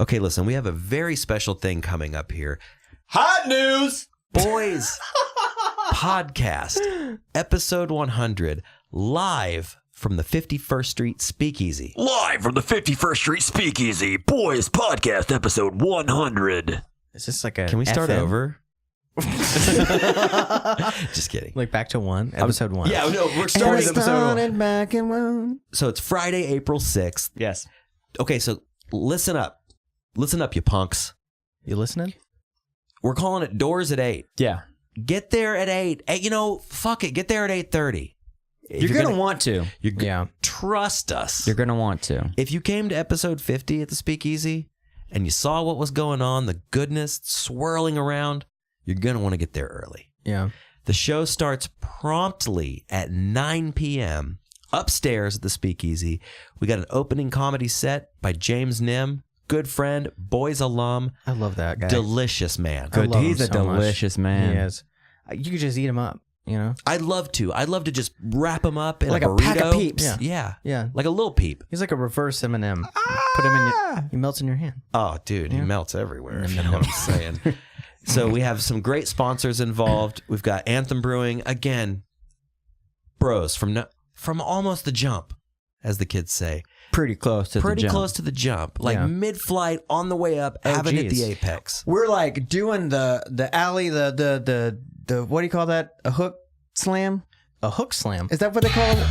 Okay, listen, we have a very special thing coming up here. Hot news! Boys Podcast, episode 100, live from the 51st Street Speakeasy. Live from the 51st Street Speakeasy, Boys Podcast, episode 100. Is this like a Can we start FM? over? Just kidding. Like back to episode 1? Yeah, no, we're starting episode 1. back in 1. So it's Friday, April 6th. Yes. Okay, so listen up. Listen up, you punks. You listening? We're calling it Doors at 8. Yeah. Get there at 8. Hey, fuck it. Get there at 8:30. You're going to want to. Trust us. You're going to want to. If you came to episode 50 at the Speakeasy and you saw what was going on, the goodness swirling around, you're going to want to get there early. Yeah. The show starts promptly at 9 p.m. upstairs at the Speakeasy. We got an opening comedy set by James Nim, good friend, Boys alum. I love that guy. Delicious man. Good. He's a delicious man. He is. You could just eat him up, you know? I'd love to just wrap him up in like a burrito. pack of Peeps. Yeah. Yeah. Like a little peep. He's like a reverse M&M. Put him in he melts in your hand. Oh, dude, he melts everywhere. If you know what I'm saying. So we have some great sponsors involved. We've got Anthem Brewing. Again, bros from almost the jump, as the kids say. Pretty close to the jump. Pretty close to the jump. Like mid-flight, on the way up, haven't hit the apex. We're like doing the alley, the what do you call that? A hook slam? A hook slam. Is that what they call it?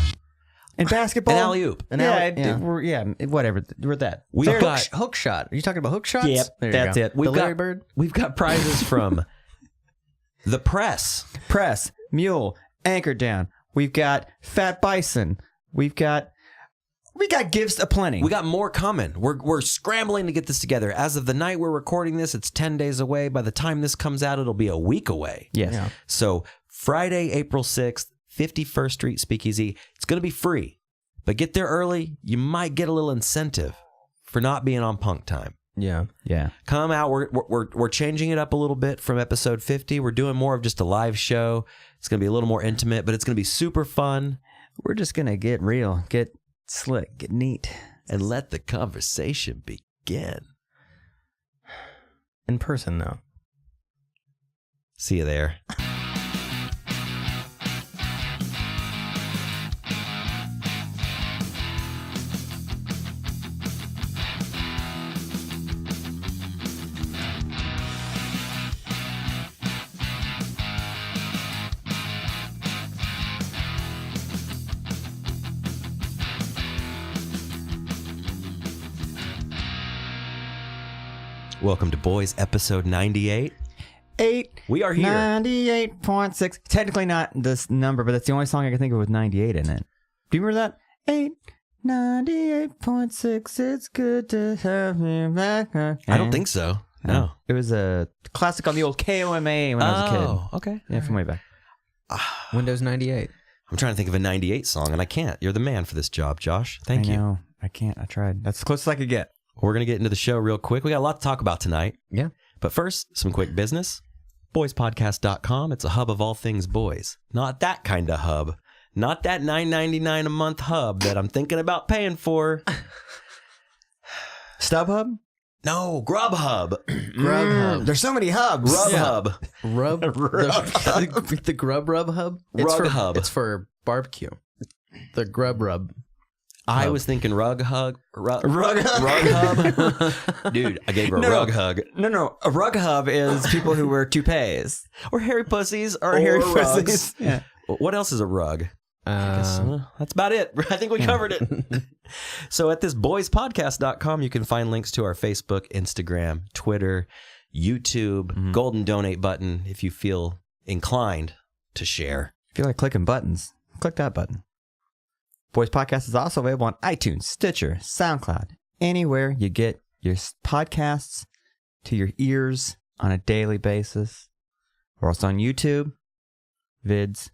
In basketball? An alley-oop. Whatever. We're that. We've got hook shot. Are you talking about hook shots? Yep, that's it. We've Larry Bird? We've got prizes from the press. Press, mule, anchor down. We've got Fat Bison. We got gifts aplenty. We got more coming. We're scrambling to get this together. As of the night we're recording this, it's 10 days away. By the time this comes out, it'll be a week away. Yes. Yeah. So Friday, April 6th, 51st Street Speakeasy. It's going to be free. But get there early. You might get a little incentive for not being on punk time. Yeah. Yeah. Come out. We're changing it up a little bit from episode 50. We're doing more of just a live show. It's going to be a little more intimate, but it's going to be super fun. We're just going to get real, get slick, get neat. And let the conversation begin. In person, though. See you there. Welcome to Boys, episode 98. We are here. 98.6. Technically not this number, but that's the only song I can think of with 98 in it. Do you remember that? 98.6. It's good to have you back. I don't think so. No. It was a classic on the old KOMA when I was a kid. Oh, okay. Yeah, from way back. Windows 98. I'm trying to think of a 98 song, and I can't. You're the man for this job, Josh. Thank you. I know. I can't. I tried. That's as close as I could get. We're going to get into the show real quick. We got a lot to talk about tonight. Yeah. But first, some quick business. BoysPodcast.com. It's a hub of all things boys. Not that kind of hub. Not that $9.99 a month hub that I'm thinking about paying for. StubHub? No, Grubhub. Grubhub. There's so many hubs. Grubhub. The Grub Rub Hub? Rug Hub. It's for barbecue. The Grub Rub. I was thinking Rug Hub. Rug Hub. Dude, I gave her a rug hug. No. A rug hub is people who wear toupees. Or hairy pussies. Or hairy rugs. pussies. Yeah. What else is a rug? That's about it. I think we covered it. So at this boyspodcast.com, you can find links to our Facebook, Instagram, Twitter, YouTube, golden donate button if you feel inclined to share. If you like clicking buttons, click that button. Boys Podcast is also available on iTunes, Stitcher, SoundCloud, anywhere you get your podcasts to your ears on a daily basis. We're also on YouTube, vids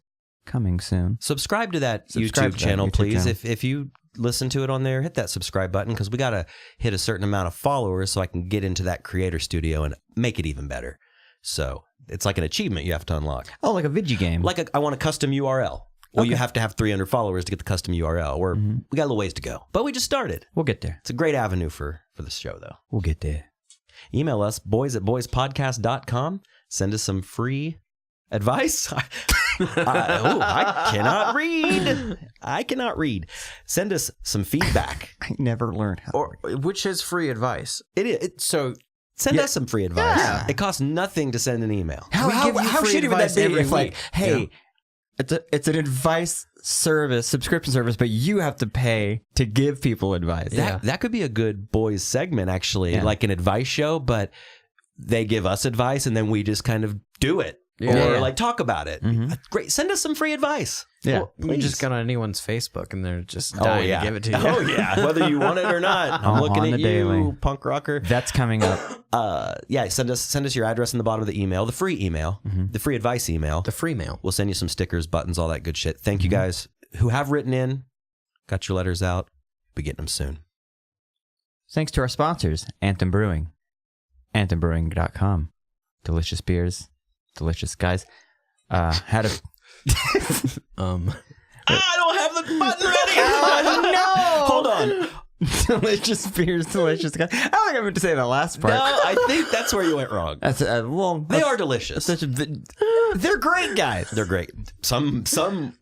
coming soon. Subscribe to that Subscribe YouTube to that channel, YouTube please. channel. If you listen to it on there, hit that subscribe button because we got to hit a certain amount of followers so I can get into that creator studio and make it even better. So it's like an achievement you have to unlock. Oh, like a video game. I want a custom URL. Well, you have to have 300 followers to get the custom URL. We got a little ways to go, but we just started. We'll get there. It's a great avenue for the show, though. We'll get there. Email us, boys@boyspodcast.com. Send us some free advice. I cannot read. Send us some feedback. I never learned how. Or which is free advice. So send us some free advice. Yeah. It costs nothing to send an email. How free shitty would that advice be every if, like, week? hey, it's an advice service, subscription service, but you have to pay to give people advice. That could be a good boys segment, actually, like an advice show, but they give us advice and then we just kind of do it. Or like talk about it. Great. Send us some free advice. Yeah. Well, we just got on anyone's Facebook and they're just dying to give it to you. Oh, yeah. Whether you want it or not. I'm looking at you, daily. punk rocker. That's coming up. Send us your address in the bottom of the email, the free email, the free advice email. The free mail. We'll send you some stickers, buttons, all that good shit. Thank you guys who have written in, got your letters out. Be getting them soon. Thanks to our sponsors, Anthem Brewing, anthembrewing.com. Delicious beers, delicious guys. Had a I don't have the button ready. no! Hold on. Delicious beers, delicious guys. I don't think I meant to say that last part. No, I think that's where you went wrong. That's They are delicious. They're great guys. They're great. Some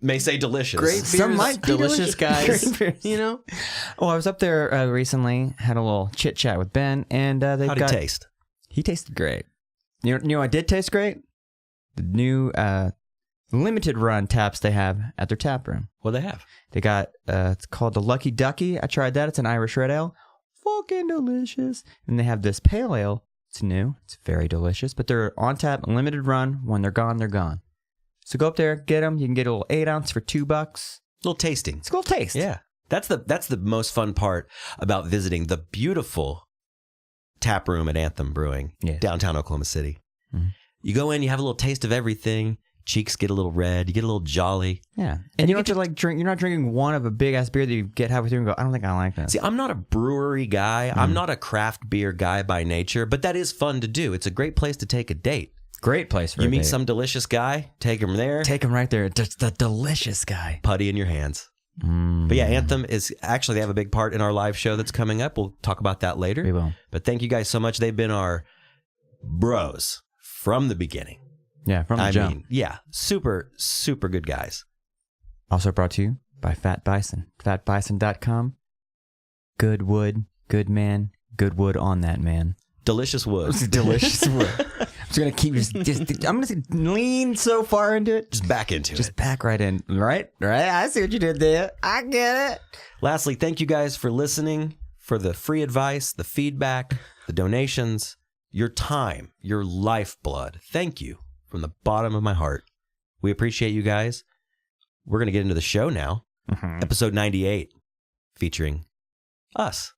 may say delicious. Great beers, Some might be delicious guys. Great beers. You know? Oh, I was up there recently, had a little chit chat with Ben, and they've How'd got. it taste? He tasted great. You know what did taste great? The new limited run taps they have at their tap room. What do they have? They got it's called the Lucky Ducky. I tried that. It's an Irish red ale. Fucking delicious. And they have this pale ale. It's new. It's very delicious. But they're on tap, limited run. When they're gone, they're gone. So go up there, get them. You can get a little 8 ounce for $2. Little tasting. It's a little taste. Yeah. That's the most fun part about visiting the beautiful tap room at Anthem Brewing, downtown Oklahoma City. Mm-hmm. You go in, you have a little taste of everything. Cheeks get a little red. You get a little jolly. Yeah. And you don't have to drink. You're not drinking one of a big ass beer that you get halfway through and go, I don't think I like that. See, I'm not a brewery guy. I'm not a craft beer guy by nature, but that is fun to do. It's a great place to take a date. Great place for you a meet date. some delicious guy, take him there. Take him right there. Just the delicious guy. Putty in your hands. But yeah, Anthem is actually, they have a big part in our live show that's coming up. We'll talk about that later. We will. But thank you guys so much. They've been our bros from the beginning. Yeah, from the jump. I mean, yeah, super, super good guys. Also brought to you by Fat Bison. FatBison.com. Good wood, good man, good wood on that man. Delicious wood. Delicious wood. I'm just going to keep I'm going to lean so far into it. Just back into it. Just back right in. Right? I see what you did there. I get it. Lastly, thank you guys for listening, for the free advice, the feedback, the donations, your time, your lifeblood. Thank you from the bottom of my heart. We appreciate you guys. We're going to get into the show now. Episode 98, featuring us.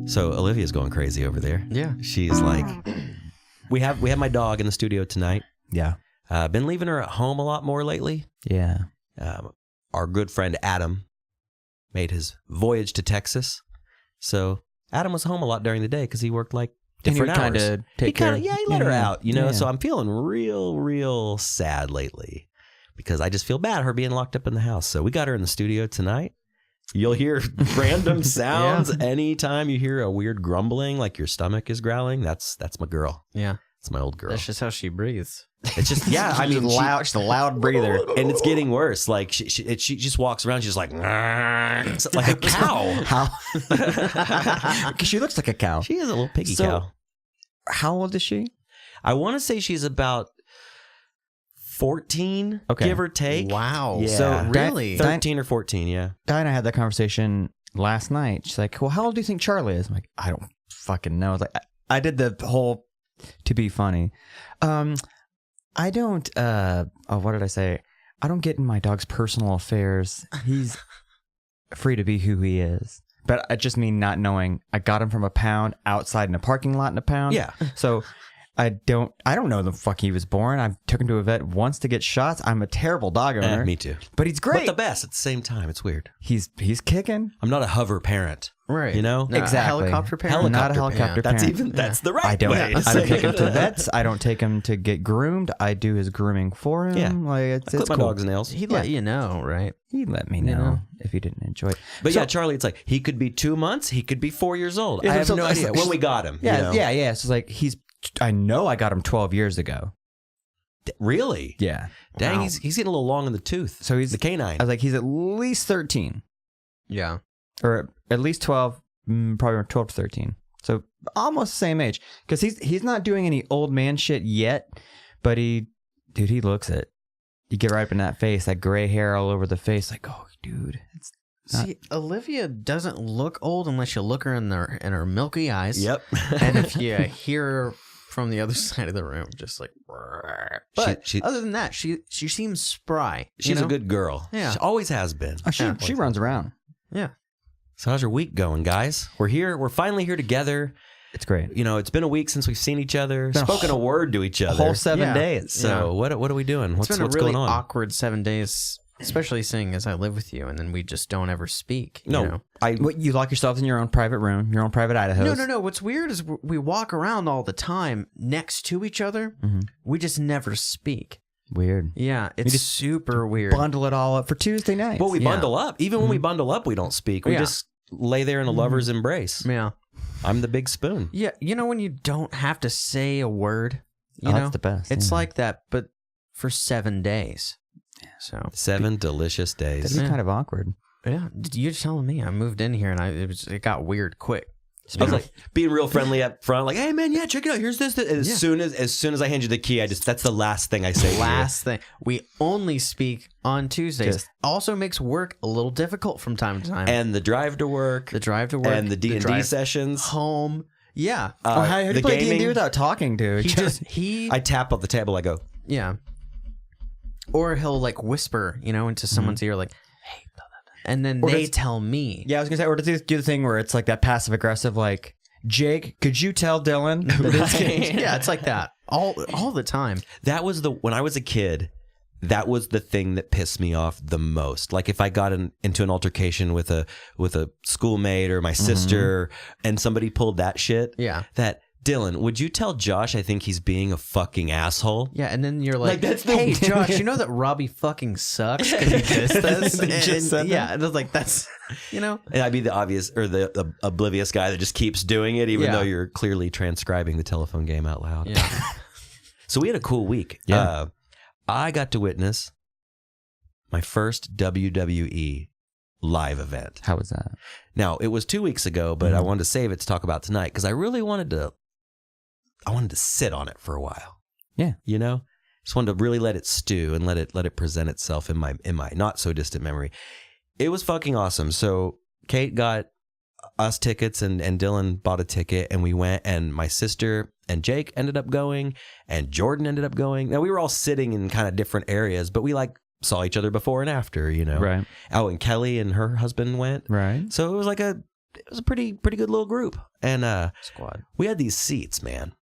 So Olivia's going crazy over there. Yeah. She's like, we have my dog in the studio tonight. Yeah. Been leaving her at home a lot more lately. Yeah. Our good friend Adam made his voyage to Texas. So Adam was home a lot during the day because he worked like different hours. He let her out, you know. Yeah. So I'm feeling real sad lately because I just feel bad her being locked up in the house. So we got her in the studio tonight. You'll hear random sounds anytime you hear a weird grumbling, like your stomach is growling. That's my girl. Yeah. It's my old girl. That's just how she breathes. It's just, yeah, I mean, she's a loud breather. And it's getting worse. Like she just walks around. She's like a cow. How? Because she looks like a cow. She is a little piggy cow. How old is she? I want to say she's about 14, give or take. Wow. Yeah. So really? 13 or 14, yeah. Di and I had that conversation last night. She's like, well, how old do you think Charlie is? I'm like, I don't fucking know. I was like, I did the whole to be funny. I don't, what did I say? I don't get in my dog's personal affairs. He's free to be who he is. But I just mean not knowing. I got him from a pound outside in a parking lot in a pound. Yeah. So I don't know the fuck he was born. I took him to a vet once to get shots. I'm a terrible dog owner. Me too. But he's great. But the best at the same time. It's weird. He's kicking. I'm not a hover parent. Right. You know? No, Exactly. Helicopter parent. Not a helicopter That's parent. that's the right I don't. way. I don't take him to vets. I don't take him to get groomed. I do his grooming for him. Yeah. Like it's Clip my cool. dog's nails. He'd let you know, right? He'd let me You know know? if he didn't enjoy it. But So- yeah, Charlie, it's like he could be 2 months, he could be 4 years old. Yeah, I have so no that's idea like- when we got him. Yeah, you know? yeah. So it's like I know I got him 12 years ago. Really? Yeah. Dang, Wow. he's getting a little long in the tooth. So he's the canine. I was like, he's at least 13 Yeah. or at least 12, probably 12 to 13. So almost the same age because he's not doing any old man shit yet, but he looks it. You get right up in that face, that gray hair all over the face. Like, oh, dude, it's not. See, Olivia doesn't look old unless you look her in her milky eyes. Yep. And if you hear her from the other side of the room, just like. But She- other than that, she seems spry. She's you know? a good girl. Yeah. She always has been. Oh, she runs around. Yeah. So how's your week going, guys? We're here. We're finally here together. It's great. You know, it's been a week since we've seen each other, been a spoken a word to each A other. whole 7 Yeah. days. So what are we doing? It's been a What's really going on? awkward 7 days, especially seeing as I live with you, and then we just don't ever speak. You know? What, you lock yourself in your own private room, your own private Idaho. No. What's weird is we walk around all the time next to each other. Mhm. We just never speak. Weird. Yeah, it's just super weird. Bundle it all up for Tuesday nights. Well, we Yeah. bundle up. Even when we bundle up, we don't speak. We Yeah. just lay there in a lover's embrace. Yeah. I'm the big spoon. Yeah, you know when you don't have to say a word? You Oh, know? that's the best. It's yeah. like that, but for 7 days. So, 7 delicious days. That'd be Yeah. kind of awkward. yeah, you're telling me I moved in here and it got weird quick. I was like being real friendly up front, like, "Hey man, yeah, check it out. Here's this." And as soon as I hand you the key, that's the last thing I say. Last thing, we only speak on Tuesdays. Just- Also makes work a little difficult from time to time. And the drive to work, the drive to work and the D&D drive sessions. home. Yeah, How do the you play gaming. D&D without talking, dude? I tap up the table. I go, yeah. Or he'll like whisper, into someone's ear, like, "Hey," and then Or they does- tell me. Yeah, I was gonna say, or do the thing where it's like that passive aggressive, like, Jake, could you tell Dylan? That it's- Yeah, it's like that all the time. that was when I was a kid. That was the thing that pissed me off the most. Like if I got into an altercation with a schoolmate or my sister, and somebody pulled that shit. Yeah. That Dylan, would you tell Josh? I think he's being a fucking asshole. Yeah, and then you're like, that's the- "Hey, Josh, you know that Robbie fucking sucks because he dissed us?" They just said yeah, and it's like that's, And I'd be the obvious or the oblivious guy that just keeps doing it, even Yeah. though you're clearly transcribing the telephone game out loud. Yeah. So we had a cool week. Yeah. I got to witness my first WWE live event. How was that? Now, it was 2 weeks ago, but I wanted to save it to talk about tonight because I really wanted to sit on it for a while. Yeah. You know? Just wanted to really let it stew and let it present itself in my not so distant memory. It was fucking awesome. So Kate got us tickets and Dylan bought a ticket and we went, and my sister and Jake ended up going and Jordan ended up going. Now we were all sitting in kind of different areas, but we saw each other before and after, Right. Oh, and Kelly and her husband went. Right. So it was a pretty good little group. And Squad. we had these seats, man.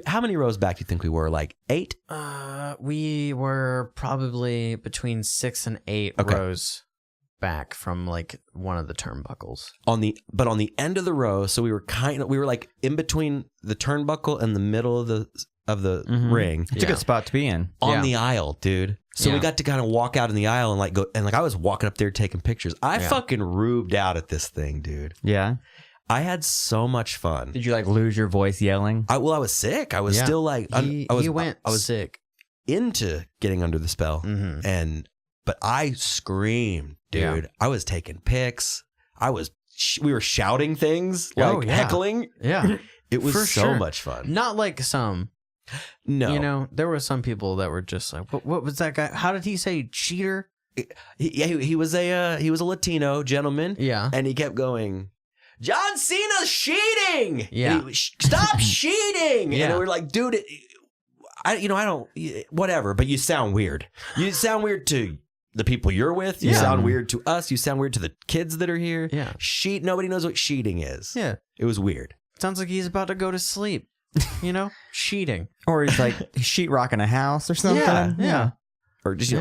How many rows back do you think we were? Like 8? We were probably between 6 and 8 Okay. rows back from like one of the turnbuckles. On the end of the row, so we were like in between the turnbuckle and the middle of the ring. It's a good spot to be in. On the aisle, dude. So we Yeah. got to kind of walk out in the aisle and go and I was walking up there taking pictures. I fucking rubed out at this thing, dude. Yeah. I had so much fun. Did you lose your voice yelling? I was sick. I was Yeah. still like He went I was sick. into getting under the spell, Mm-hmm. but I screamed, dude. Yeah. I was taking pics. We were shouting things, Oh, yeah. heckling. Yeah. It was For so sure. much fun. Not like some. No, There were some people that were just like, what was that guy? How did he say cheater? he was a Latino gentleman. Yeah. And he kept going, John Cena's cheating. Yeah. Stop cheating. Yeah. And we're like, dude, I don't, whatever, but you sound weird. You sound weird to the people you're with. You Yeah. sound weird to us. You sound weird to the kids that are here. Yeah. Nobody knows what cheating is. Yeah. It was weird. Sounds like he's about to go to sleep. Cheating. Or he's like sheetrocking a house or something. Yeah. Or just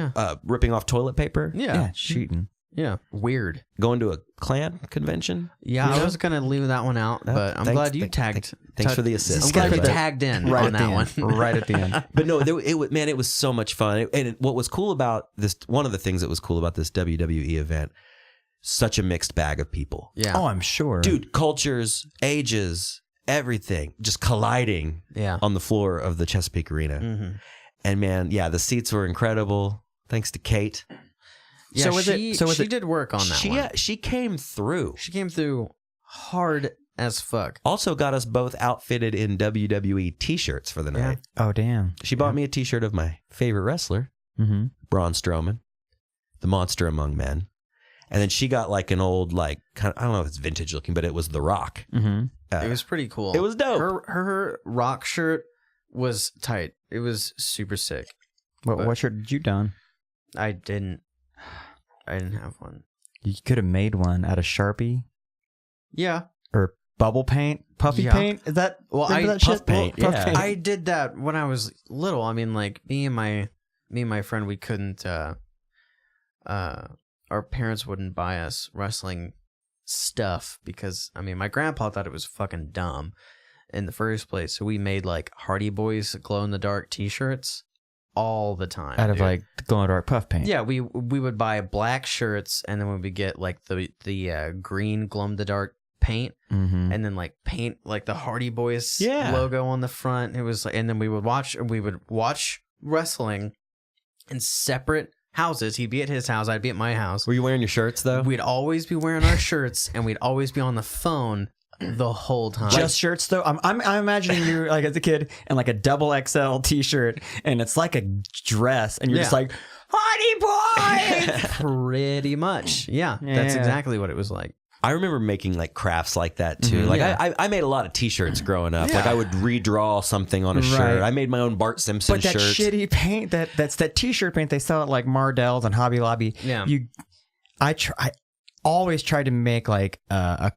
ripping off toilet paper. Yeah. Shooting. Yeah. Weird. Going to a Klan convention? Yeah, You I know? was gonna leave that one out, but I'm glad you tagged. Thanks for the assist. I'm glad you But- tagged in Right on at that the one. end. Right at the end. But no, it was so much fun. And what was cool about this, one of the things that was cool about this WWE event, such a mixed bag of people. Yeah. Oh, I'm sure. Dude, cultures, ages, everything just colliding Yeah. on the floor of the Chesapeake Arena. Mm-hmm. And man, yeah, the seats were incredible. Thanks to Kate. Yeah, So was she it- did work on that one. She came through. She came through hard as fuck. Also got us both outfitted in WWE t-shirts for the Yeah. night. Oh, damn. She bought me a t-shirt of my favorite wrestler, Mm-hmm. Braun Strowman, the monster among men. And then she got like an old, like, kind of, I don't know if it's vintage looking, but it was The Rock. Mm-hmm. It was pretty cool. It was dope. Her rock shirt was tight. It was super sick. What shirt did you don? I didn't have one. You could have made one out of Sharpie Yeah. or bubble paint, puffy Yeah. paint. Is that remember that puff shit? paint, Puff yeah. paint. I did that when I was little. I mean, like me and my friend, we couldn't. Our parents wouldn't buy us wrestling stuff because I mean, my grandpa thought it was fucking dumb in the first place. So we made like Hardy Boys glow in the dark T-shirts all the time. out of dude. like the glow in the dark puff paint. Yeah, we would buy black shirts and then we would get like the green glow in the dark paint. Mm-hmm. And then like paint like the Hardy Boys Yeah. logo on the front. It was like, and then we would watch wrestling in separate houses. He'd be at his house, I'd be at my house. Were you wearing your shirts though? We'd always be wearing our shirts and we'd always be on the phone the whole time. Just shirts though. I'm imagining you like as a kid and like a double XL T-shirt and it's like a dress and you're just Yeah. like Hardy Boy. pretty much. Yeah, that's Yeah. exactly what it was like. I remember making like crafts like that too. Mhm. Like Yeah. I made a lot of t-shirts growing up. Yeah. Like I would redraw something on a Right. shirt. I made my own Bart Simpson But that shirt. shitty paint, that's that T-shirt paint they sell at like Mardell's and Hobby Lobby. Yeah. I always tried to make like a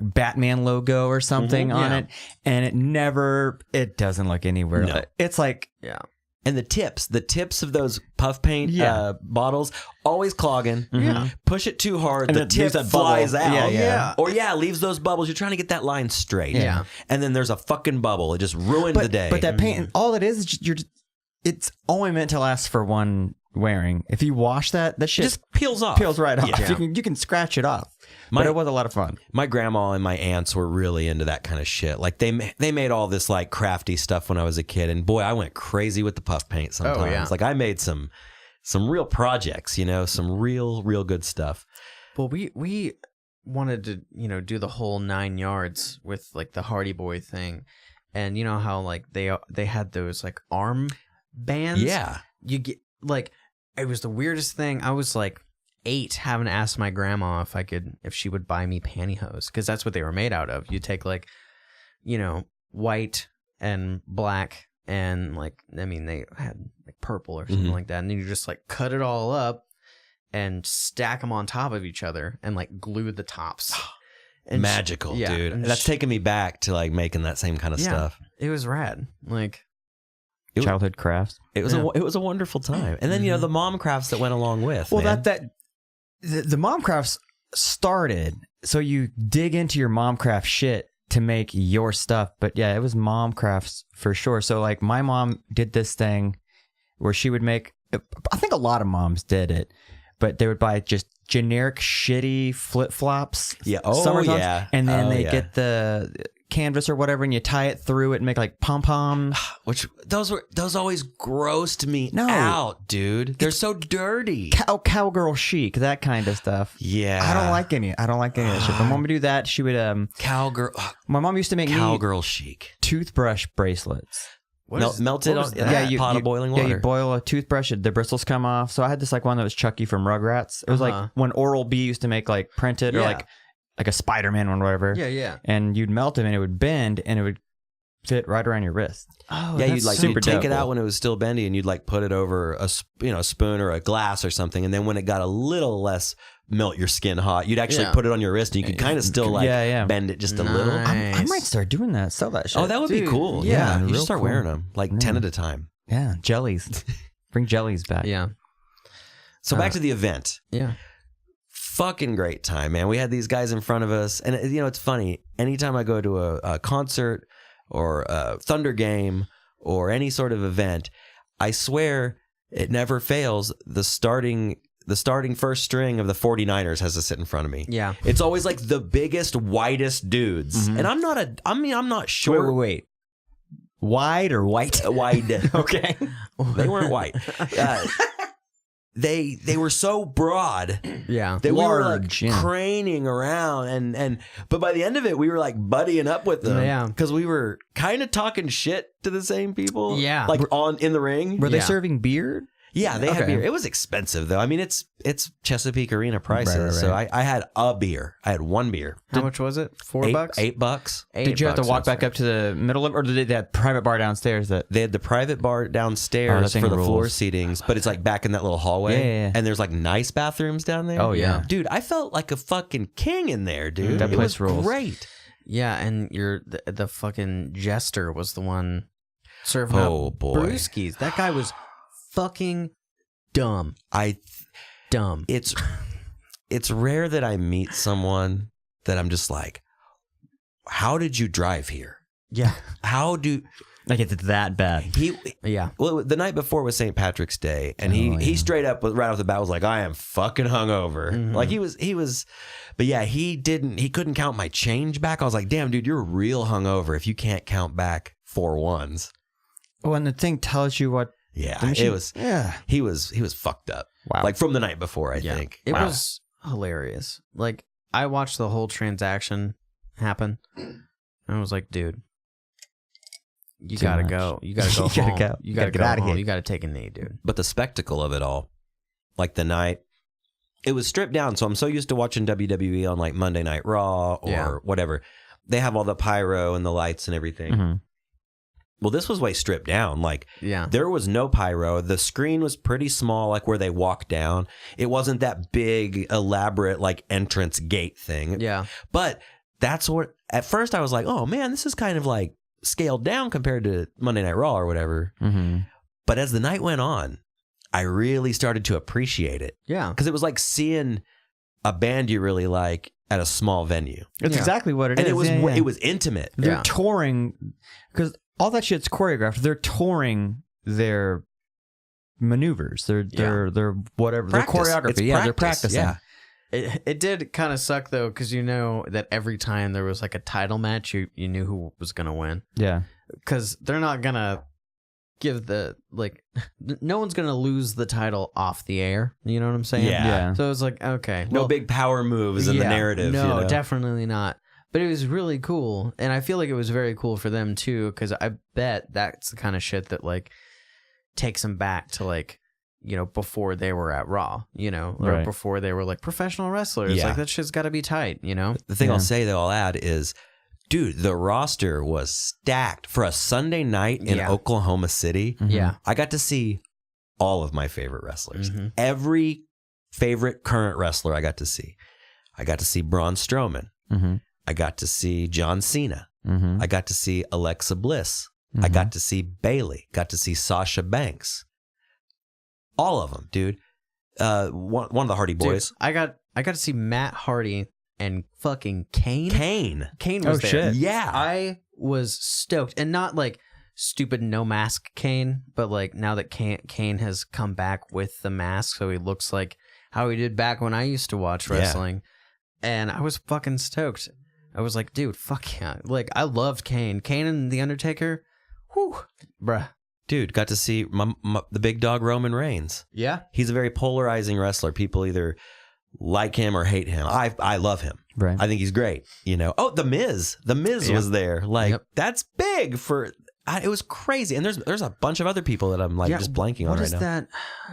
Batman logo or something on Yeah. it, and it doesn't look anywhere. No. It's like Yeah. And the tips of those puff paint Yeah. bottles, always clogging. Yeah. Push it too hard, And the it tip leaves that flies bubble. out. Yeah. Or leaves those bubbles. You're trying to get that line straight. Yeah. And then there's a fucking bubble. It just ruined the day. But that paint, all it is it's only meant to last for one wearing. If you wash that shit just peels off. peels right off. Yeah. You can scratch it off. My- But it was a lot of fun. My grandma and my aunts were really into that kind of shit. Like they made all this like crafty stuff when I was a kid, and boy, I went crazy with the puff paint sometimes. Oh, yeah. Like I made some real projects, some real good stuff. Well, we wanted to, do the whole 9 yards with like the Hardy Boy thing. And you know how like they had those like arm bands? Yeah. You get like it was the weirdest thing. I was like 8 having to ask my grandma if she would buy me pantyhose because that's what they were made out of. You take like, white and black and like they had like purple or something Mhm. like that, and then you just like cut it all up and stack them on top of each other and like glue the tops. And Magical, yeah, dude. and That's taking me back to like making that same kind of Yeah. stuff. It was rad. Like It- Childhood crafts. It was it was a wonderful time. And then the mom crafts that went along with. Well, man. the mom crafts started, so you dig into your mom craft shit to make your stuff. But yeah, it was mom crafts for sure. So like my mom did this thing where she would make, I think a lot of moms did it, but they would buy just generic shitty flip flops. Yeah. Oh, summer songs, yeah. and then Oh, they yeah. get the canvas or whatever, and you tie it through it and make like pom poms. Which those always grossed me No. out, dude. They're so dirty. Cowgirl chic, that kind of stuff. Yeah. I don't like any of that shit. My mom would do that. She would Cowgirl my mom used to make me cowgirl chic. toothbrush bracelets. Melted what was on that? a pot of boiling water. Yeah, you boil a toothbrush, the bristles come off. So I had this like one that was Chucky from Rugrats. It was Uh-huh. like when Oral-B used to make like printed or Yeah. like a Spider-Man one or whatever. yeah. And you'd melt them and it would bend and it would fit right around your wrist. Oh, Yeah, you'd like super you'd take it dope. out when it was still bendy, and you'd like put it over a spoon or a glass or something, and then when it got a little less melt your skin hot, you'd actually Yeah. put it on your wrist, and you could kind of still like Yeah. bend it just a little. Nice. I might start doing that. Sell that shit. Oh, that would be Dude, cool. yeah, Yeah, you real should start cool. wearing them like 10 at a time. Yeah, jellies. Bring jellies back. Yeah. So back to the event. Yeah. fucking great time, man. We had these guys in front of us, and it's funny. Anytime I go to a concert or a Thunder game or any sort of event, I swear it never fails. The starting first string of the 49ers has to sit in front of me. Yeah. It's always like the biggest, whitest dudes. And I'm not sure. Wait. Wide or white? Wide. Okay. They weren't white. They were so broad. Yeah. That Large, we were like craning around but by the end of it we were like buddying up with them. Yeah. Because we were kind of talking shit to the same people. Yeah. Like in the ring. Were they serving beer? Yeah, they had Okay. beer. It was expensive though. I mean, it's Chesapeake Arena prices. Right. So I had a beer. I had one beer. How much was it? $4? $8. Did you have to walk back up to the middle of, or did they have private bar downstairs that? They had the private bar Oh, downstairs that thing for the floor rules. seatings, but it's like back in that little hallway. Yeah. And there's like nice bathrooms down there. Oh, yeah. Dude, I felt like a fucking king in there, dude. That It place was rules. great. Yeah, and the fucking jester was the one serving Oh, up boy. brewskis. That guy was fucking dumb. Dumb. It's rare that I meet someone that I'm just like, how did you drive here? Yeah. Like it's that bad. Yeah. Well, the night before was St. Patrick's Day, and he straight up right off the bat was like, I am fucking hungover. Mhm. Like he was, but yeah, he couldn't count my change back. I was like, damn, dude, you're real hungover if you can't count back 4 ones. Oh, and the thing tells you what. Yeah, the machine- it was. Yeah. He was fucked up. Wow. Like from the night before, I think. It Wow. was hilarious. Like, I watched the whole transaction happen, and I was like, dude, you Too gotta much. go. You gotta go You gotta home. go. You gotta Get go outta home. here. You gotta take a knee, dude. But the spectacle of it all, like the night, it was stripped down. So I'm so used to watching WWE on like Monday Night Raw or Yeah. whatever. They have all the pyro and the lights and everything. Mm-hmm. Well, this was way stripped down. Like Yeah. there was no pyro. The screen was pretty small, like where they walk down. It wasn't that big, elaborate like entrance gate thing. Yeah. But that's what, at first I was like, oh man, this is kind of like scaled down compared to Monday Night Raw or whatever. Mm-hmm. But as the night went on, I really started to appreciate it. Yeah. Because it was like seeing a band you really like at a small venue. It's Yeah. exactly what it And is. it was Yeah, yeah. it was intimate. They're Yeah. touring because all that shit's choreographed. They're touring their maneuvers. Their whatever. Practice. Their choreography. It's Yeah, they're practice, practicing. yeah. It did kind of suck though, because you know that every time there was like a title match, you knew who was gonna win, Yeah. because they're not gonna give no one's gonna lose the title off the air. You know what I'm saying? Yeah. Yeah. So it was like, okay, No well, big power moves in the yeah, narrative. No, you know? definitely not. But it was really cool, and I feel like it was very cool for them too, because I bet that's the kind of shit that like takes them back to like, you know, before they were at Raw, you know, or Right. before they were like professional wrestlers. Yeah. Like that shit's got to be tight, you know. The thing Yeah. I'll say that I'll add is, dude, the roster was stacked for a Sunday night in Yeah. Oklahoma City. Mhm. Yeah. I got to see all of my favorite wrestlers. Mhm. Every favorite current wrestler I got to see. I got to see Braun Strowman. Mm-hmm. I got to see John Cena. Mm-hmm. I got to see Alexa Bliss. I got to see Bayley. Got to see Sasha Banks. All of them, dude. One of the Hardy Boys. Dude, I got to see Matt Hardy and fucking Kane. Kane. Kane was Oh, there. shit. Yeah. I was stoked, and not like stupid no mask Kane, but like now that Kane has come back with the mask, so he looks like how he did back when I used to watch Yeah. wrestling, and I was fucking stoked. I was like, dude, fuck yeah! Like I loved Kane and the Undertaker. Whew, bruh. Dude, got to see the big dog Roman Reigns. Yeah, He's a very polarizing wrestler. People either like him or hate him. I love him. Right. I think he's great. You know. Oh, The Miz. The Miz Yep. was there. Like Yep. that's big for. It was crazy. And there's a bunch of other people that I'm like just blanking on What right is now. that?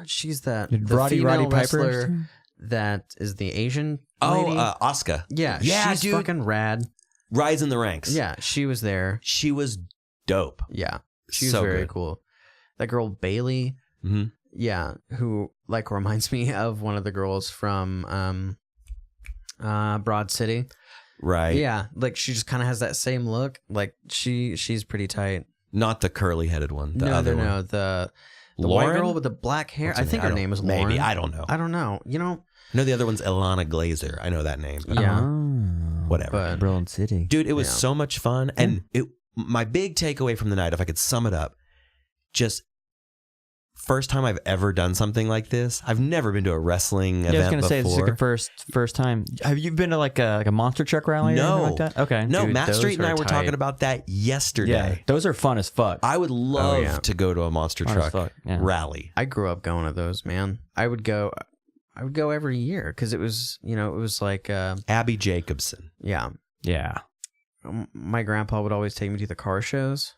She's that Did the Roddy female Piper? wrestler that is the Asian lady. Oh, Asuka. Yeah, Yeah, she's dude. fucking rad. Rise in the ranks. Yeah, she was there. She was dope. Yeah, she was So very good. cool. That girl Bailey, Mhm. yeah, who like reminds me of one of the girls from Broad City. Right. Yeah, like she just kind of has that same look. Like she's pretty tight. Not the curly headed one. The other one. The white Lauren? girl with the black hair. What's I her think name? her name is Maybe. Lauren. I don't know. I don't know. You know, I know the other one's Ilana Glazer. I know that name. But Yeah. whatever. But Brilliant City. Dude, it was so much fun. And my big takeaway from the night, if I could sum it up, just first time I've ever done something like this. I've never been to a wrestling event I was going to say, this is like before. a first time. Have you been to like a monster truck rally or anything like that? Okay. No, Dude, Matt those Street and are I were tight. talking about that yesterday. Yeah. Those are fun as fuck. I would love to go to a monster Fun as truck fuck, yeah. rally. I grew up going to those, man. I would go every year because it was, it was like, Abby Jacobson. yeah. Yeah. My grandpa would always take me to the car shows,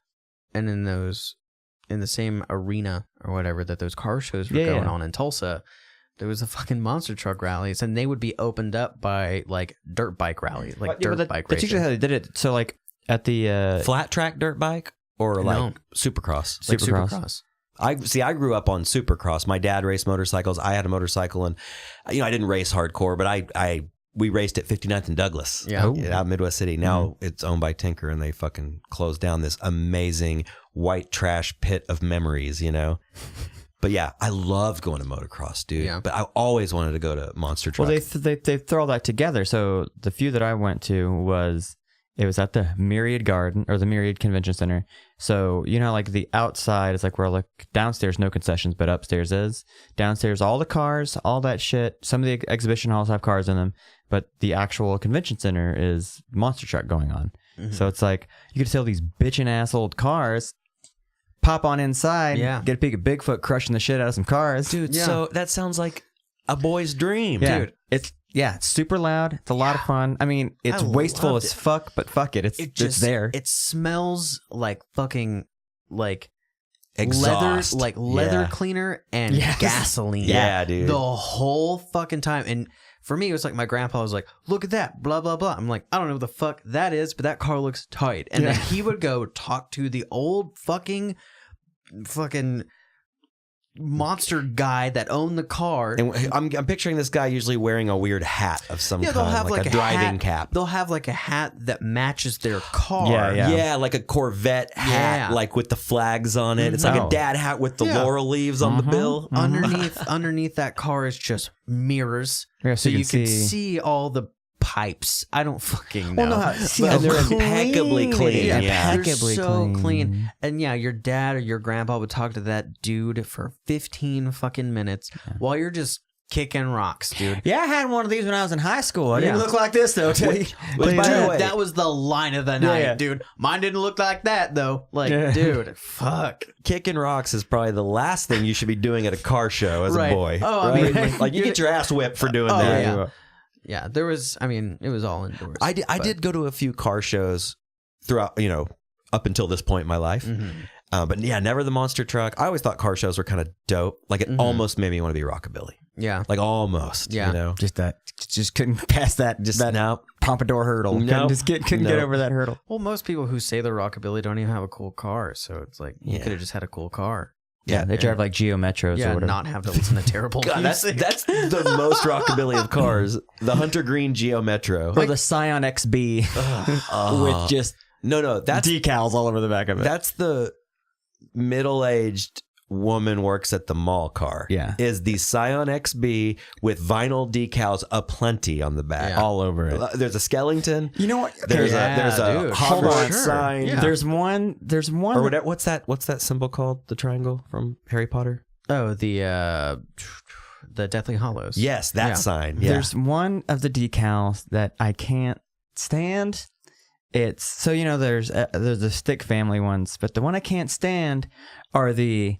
and in the same arena or whatever that those car shows were going on in Tulsa, there was the fucking monster truck rallies, and they would be opened up by like dirt bike rallies, like bike That's racing. usually how they did it. So like at the Flat track dirt bike or like Supercross? Like Supercross. I grew up on Supercross. My dad raced motorcycles. I had a motorcycle, and I didn't race hardcore, but we raced at 59th and Douglas. Yeah. Out in Midwest City. Now it's owned by Tinker, and they fucking closed down this amazing white trash pit of memories, But yeah, I loved going to motocross, dude. Yeah. But I always wanted to go to monster truck. Well, they throw all that together. So the few that I went to was at the Myriad Garden or the Myriad Convention Center. So like the outside is like where like downstairs no concessions, but upstairs is. Downstairs all the cars, all that shit. Some of the exhibition halls have cars in them, but the actual convention center is monster truck going on. Mm-hmm. So it's like you could see all these bitchin' ass old cars. Pop on inside, get a peek at Bigfoot crushing the shit out of some cars. Dude, Yeah. so that sounds like a boy's dream. Yeah. Dude. It's super loud. It's a lot of fun. I mean, it's I wasteful loved as it. fuck, but fuck it. It's there. It smells like fucking like Exhaust. leather Yeah. cleaner and Yes. gasoline. Yeah, dude. The whole fucking time. And for me, it was like my grandpa was like, "Look at that, blah blah blah." I'm like, I don't know what the fuck that is, but that car looks tight. And then he would go talk to the old fucking monster guy that owned the car. And I'm picturing this guy usually wearing a weird hat of some Yeah, kind, they'll have like a driving hat. cap. They'll have like a hat that matches their car. Yeah. Yeah, like a Corvette hat, Yeah. like with the flags on it. It's like Oh. a dad hat with the Yeah. laurel leaves on the bill. Underneath that car is just mirrors, Yeah, so you can see all the pipes. I don't fucking know. And they're impeccably clean. Yeah, Yeah. they're so clean. And yeah, your dad or your grandpa would talk to that dude for 15 fucking minutes while you're just kicking rocks, dude. Yeah, I had one of these when I was in high school. I Yeah. didn't look like this though. Tell you. Which, by the way, That was the line of the night, yeah. dude. Mine didn't look like that though. Like, Yeah. dude, fuck. kicking rocks is probably the last thing you should be doing at a car show as Right. a boy. Oh, I right? mean, like you get your ass whipped for doing Oh, that. yeah. Yeah, there was. I mean, it was all indoors. I did go to a few car shows throughout, up until this point in my life. Mm-hmm. But yeah, never the monster truck. I always thought car shows were kind of dope. Like it almost made me want to be rockabilly. Yeah. Like almost, Yeah. Just couldn't pass that no. pompadour hurdle. No. Couldn't get over that hurdle. Well, most people who say they're rockabilly don't even have a cool car, so it's like you Yeah. could have just had a cool car. Yeah, they drive like Geo Metros or Yeah, whatever. not have to listen to terrible God, music. that's the most rockabilly of cars. The Hunter Green Geo Metro. or the Scion XB with just No, that's decals all over the back of it. that's the middle-aged woman works at the mall car. Yeah. Is the Scion XB with vinyl decals aplenty on the back. Yeah. all over it. There's a skeleton. You know what? There's Yeah, a dude, Hogwarts for sure. sign. Yeah. There's one. Or whatever. What's that symbol called? The triangle from Harry Potter? Oh, the Deathly Hallows. Yes, that Yeah. sign. Yeah. There's one of the decals that I can't stand. It's so there's the stick family ones, but the one I can't stand are the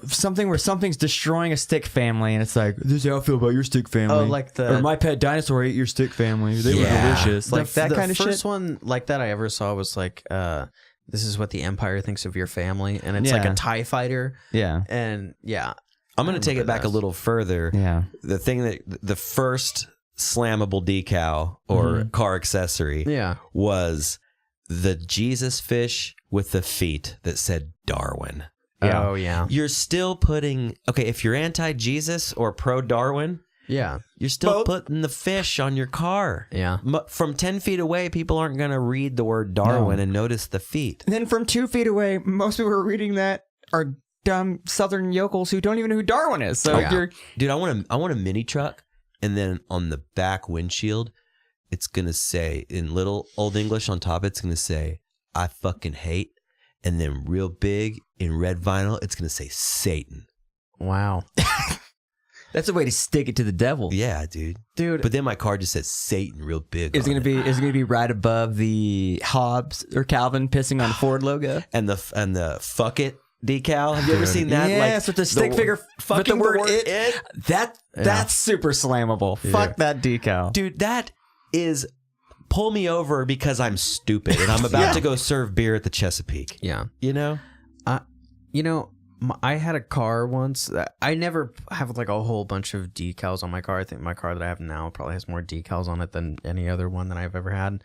something where something's destroying a stick family, and it's like, this is how I feel about your stick family. Oh, like the- or my pet dinosaur ate your stick family. They were delicious. Like that kind of shit. The first one like that I ever saw was like, this is what the Empire thinks of your family, and it's like Yeah. a TIE fighter, Yeah, and yeah. I'm going to take it back a little further. yeah. The thing that the first slammable decal or car accessory Yeah. was the Jesus fish with the feet that said Darwin. Yeah. Oh, yeah. You're still putting, okay, if you're anti-Jesus or pro-Darwin, Yeah. you're still putting the fish on your car. Yeah. From 10 feet away, people aren't going to read the word Darwin and notice the feet. And then from 2 feet away, most people who are reading that are dumb Southern yokels who don't even know who Darwin is. So Dude, I want a mini truck, and then on the back windshield, it's gonna say in little old English on top, it's gonna say "I fucking hate," and then real big in red vinyl, it's gonna say Satan. Wow. That's a way to stick it to the devil. Yeah, dude. But then my car just says Satan real big. Is it gonna be right above the Hobbes or Calvin pissing on the Ford logo and the fuck it decal? Have you ever seen that? Yes, with the stick figure fucking the word it. That's super slammable. Yeah. Fuck that decal. Dude, that is pull me over because I'm stupid and I'm about to go serve beer at the Chesapeake. Yeah. You know? I had a car once that I never have like a whole bunch of decals on my car. I think my car that I have now probably has more decals on it than any other one that I've ever had.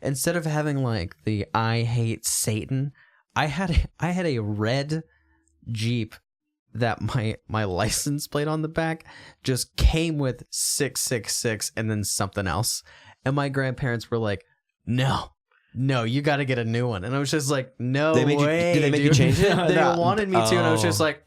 Instead of having like the "I hate Satan," I had a red Jeep that my license plate on the back just came with 666 and then something else. And my grandparents were like, No, you got to get a new one. And I was just like, no way. Did they make you change it? They wanted me to, and I was just like,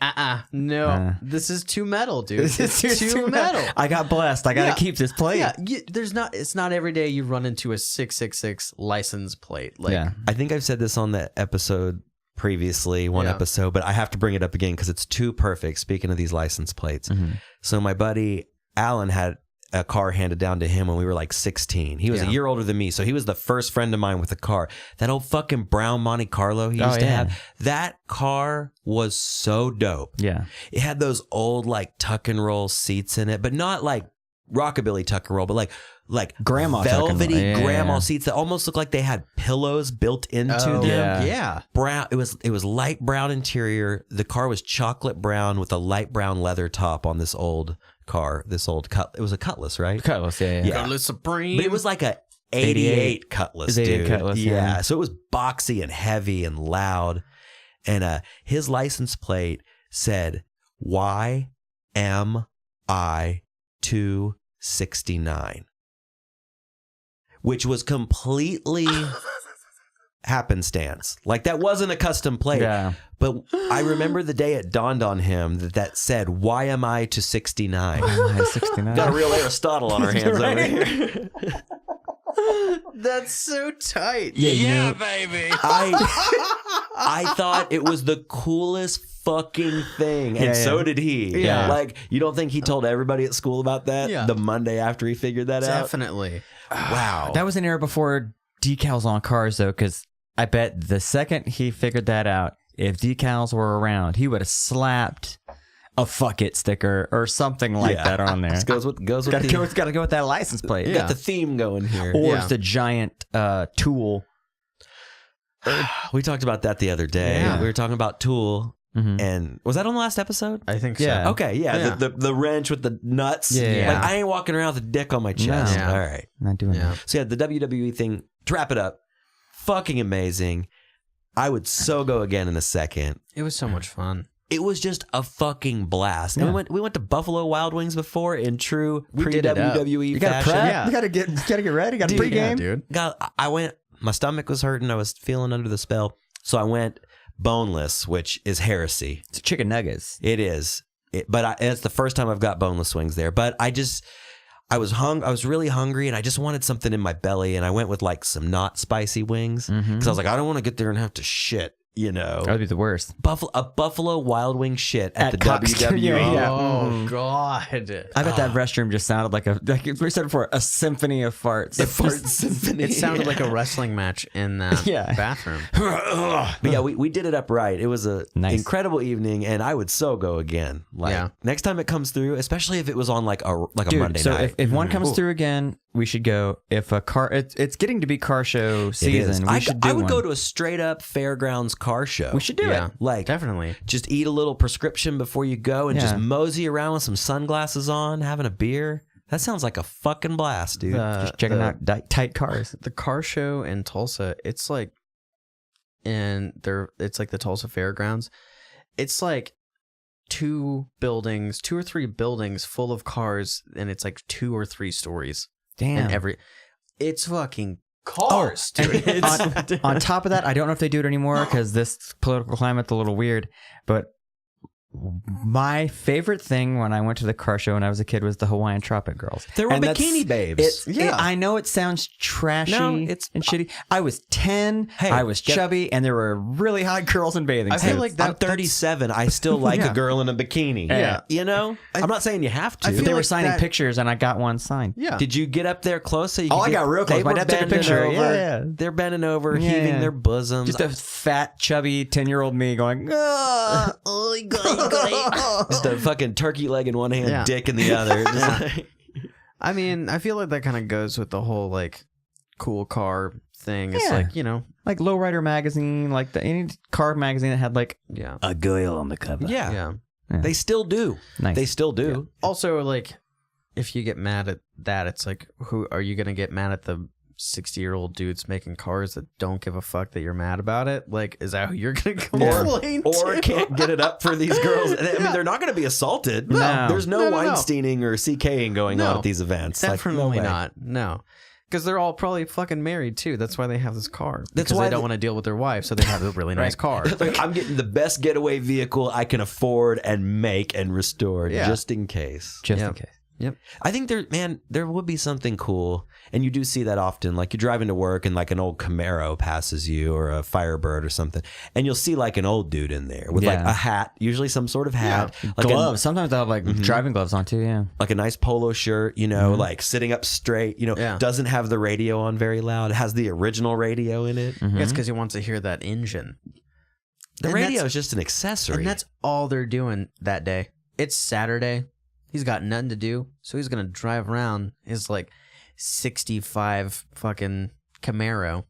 no. This is too metal, dude. This is too metal. I got blessed. I got to keep this plate. Yeah, it's not every day you run into a 666 license plate. Like, I think I've said this on the episode previously, episode, but I have to bring it up again because it's too perfect. Speaking of these license plates. Mm-hmm. So my buddy Alan had a car handed down to him when we were like 16. He was a year older than me, so he was the first friend of mine with a car. That old fucking brown Monte Carlo he used to have. That car was so dope. Yeah. It had those old like tuck and roll seats in it, but not like rockabilly tuck and roll, but like grandma velvety grandma seats that almost looked like they had pillows built into them. Yeah. Brown. It was light brown interior. The car was chocolate brown with a light brown leather top on this old car. It was a Cutlass, right? Cutlass, yeah. Cutlass Supreme. But it was like a 88 Cutlass, dude. Cutlass, yeah. So it was boxy and heavy and loud. And his license plate said YMI 269, which was completely happenstance. Like that wasn't a custom plate. Yeah. But I remember the day it dawned on him that said YMI to 69. YMI 69. Got a real Aristotle on our hands over here. That's so tight. Yeah, baby. I thought it was the coolest fucking thing, and so did he. Yeah. Like, you don't think he told everybody at school about that the Monday after he figured that out? Definitely. Wow. That was an era before decals on cars, though, because I bet the second he figured that out, if decals were around, he would have slapped a "fuck it" sticker or something like that on there. Goes with gotta go with that license plate. Got the theme going here. Or it's the giant Tool. We talked about that the other day. Yeah. We were talking about Tool. Mm-hmm. And was that on the last episode? I think so. Yeah. Okay, the wrench with the nuts. Yeah. Like, I ain't walking around with a dick on my chest. No. All right. Not doing that. So the WWE thing, to wrap it up, fucking amazing. I would so go again in a second. It was so much fun. It was just a fucking blast. Yeah. And we went to Buffalo Wild Wings before in true did it up. pre-WWE You gotta fashion. prep. Yeah. You gotta get ready. You gotta pregame. Yeah, dude. I went, my stomach was hurting. I was feeling under the spell. So I went boneless, which is heresy. It's chicken nuggets. It is. But it's the first time I've got boneless wings there. But I was really hungry and I just wanted something in my belly. And I went with like some not spicy wings because I was like, I don't want to get there and have to shit, you know. That would be the worst. Buffalo Wild Wing shit at the Cox WWE. Studio, yeah. Oh, God. I bet that restroom just sounded like we said before, a symphony of farts. The fart symphony. It sounded like a wrestling match in that bathroom. But yeah, we did it up right. It was a incredible evening, and I would so go again. Like next time it comes through, especially if it was on like a Monday so night. if one comes through again, we should go. If a car, it's getting to be car show season. I would go to a straight up fairgrounds car show. We should do it. Like definitely. Just eat a little prescription before you go, and just mosey around with some sunglasses on, having a beer. That sounds like a fucking blast, dude. Just checking out tight cars. The car show in Tulsa, it's like, it's like the Tulsa Fairgrounds. It's like two or three buildings full of cars, and it's like 2 or 3 stories. Damn. And it's fucking cars, dude. On top of that, I don't know if they do it anymore because this political climate's a little weird, but my favorite thing when I went to the car show when I was a kid was the Hawaiian Tropic Girls. There were bikini babes. I know it sounds trashy and shitty. I was 10. I was chubby, and there were really hot girls in bathing suits. I feel like I'm 37. I still like a girl in a bikini. Yeah. You know? I'm not saying you have to. They were signing pictures, and I got one signed. Yeah. Did you get up there close? So you could I got real close. My dad took a picture. Yeah. They're bending over, heaving their bosoms. Just a fat, chubby 10-year-old me going, just a fucking turkey leg in one hand, dick in the other. I mean, I feel like that kind of goes with the whole like cool car thing. It's like, you know, like Lowrider magazine, like any car magazine that had like a girl on the cover. Yeah. They still do. Nice. They still do. Yeah. Also, like, if you get mad at that, it's like, who are you gonna get mad at? The 60-year-old dudes making cars that don't give a fuck that you're mad about it? Like, is that who you're gonna complain or to? Can't get it up for these girls? I mean, they're not going to be assaulted. No. There's no Weinsteining or CKing going on at these events. Definitely like, not. No. Because they're all probably fucking married too. That's why they have this car. Because why they don't want to deal with their wife, so they have a really nice car. Like, I'm getting the best getaway vehicle I can afford and make and restore just in case. Just in case. Yep. I think there would be something cool, and you do see that often. Like, you're driving to work and like an old Camaro passes you, or a Firebird or something, and you'll see like an old dude in there with like a hat, usually some sort of hat, like gloves. Sometimes they'll have like driving gloves on too. Yeah, like a nice polo shirt, you know, like sitting up straight. You know, doesn't have the radio on very loud. It has the original radio in it. Yeah, it's because he wants to hear that engine. The radio is just an accessory, and that's all they're doing that day. It's Saturday. He's got nothing to do, so he's gonna drive around his like 65 fucking Camaro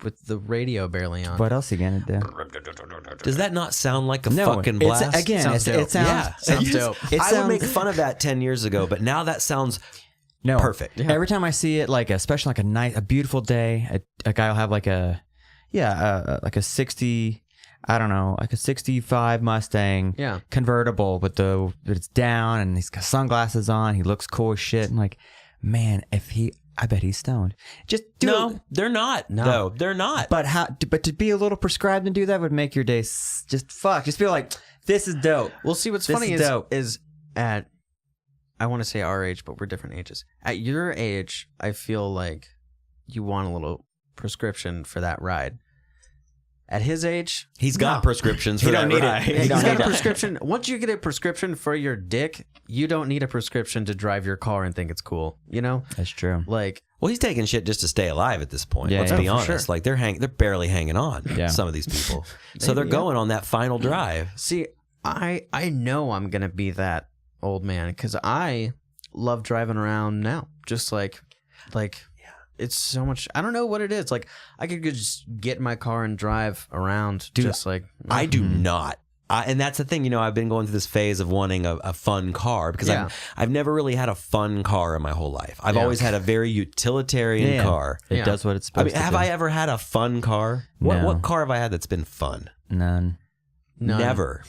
with the radio barely on. What else are you gonna do? Does that not sound like a fucking blast? Sounds dope. It sounds dope. I would make fun of that 10 years ago, but now that sounds perfect. Yeah. Every time I see it, like especially like a beautiful day, a guy will have like a 60. I don't know, like a 65 Mustang convertible with it's down, and he's got sunglasses on. He looks cool as shit. And like, man, I bet he's stoned. Just do they're not. No, they're not. But to be a little prescribed and do that would make your day just fuck. Just feel like this is dope. Well, see, what's funny is at, I want to say our age, but we're different ages. At your age, I feel like you want a little prescription for that ride. At his age, he's got prescriptions for that ride. He's got a prescription. Once you get a prescription for your dick, you don't need a prescription to drive your car and think it's cool. You know, that's true. Like, well, he's taking shit just to stay alive at this point. Let's be honest. Sure. Like, they're barely hanging on. Yeah. Some of these people, so they're going on that final drive. See, I know I'm gonna be that old man because I love driving around now. Just like. It's so much. I don't know what it is. Like, I could just get in my car and drive around. Dude, just like I do not. And that's the thing. You know, I've been going through this phase of wanting a fun car because I've never really had a fun car in my whole life. I've always had a very utilitarian car. It does what it's supposed to do. Have I ever had a fun car? No. What car have I had that's been fun? None. Never.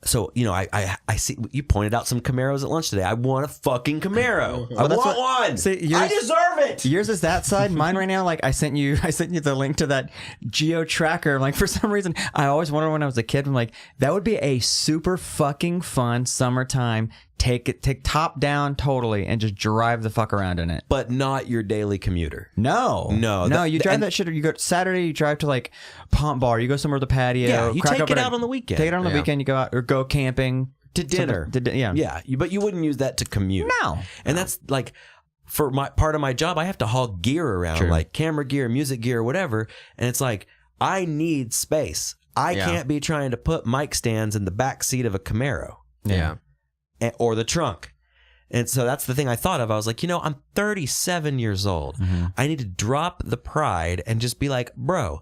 So, you know, I see you pointed out some Camaros at lunch today. I want a fucking Camaro. I want one. See, I deserve it. Yours is that side. Mine right now, like I sent you the link to that Geo tracker. Like, for some reason, I always wondered when I was a kid, I'm like, that would be a super fucking fun summertime. Take top down totally and just drive the fuck around in it. But not your daily commuter. No. You drive that shit. You go Saturday, you drive to like Pont Bar. You go somewhere with a patio. Yeah, you take it out on the weekend. Take it on the weekend. You go out or go camping. To dinner. Yeah. But you wouldn't use that to commute. No. And that's like, for my part of my job, I have to haul gear around, like camera gear, music gear, whatever. And it's like, I need space. I can't be trying to put mic stands in the back seat of a Camaro. Yeah. Or the trunk. And so that's the thing I thought of. I was like, you know, I'm 37 years old. Mm-hmm. I need to drop the pride and just be like, bro,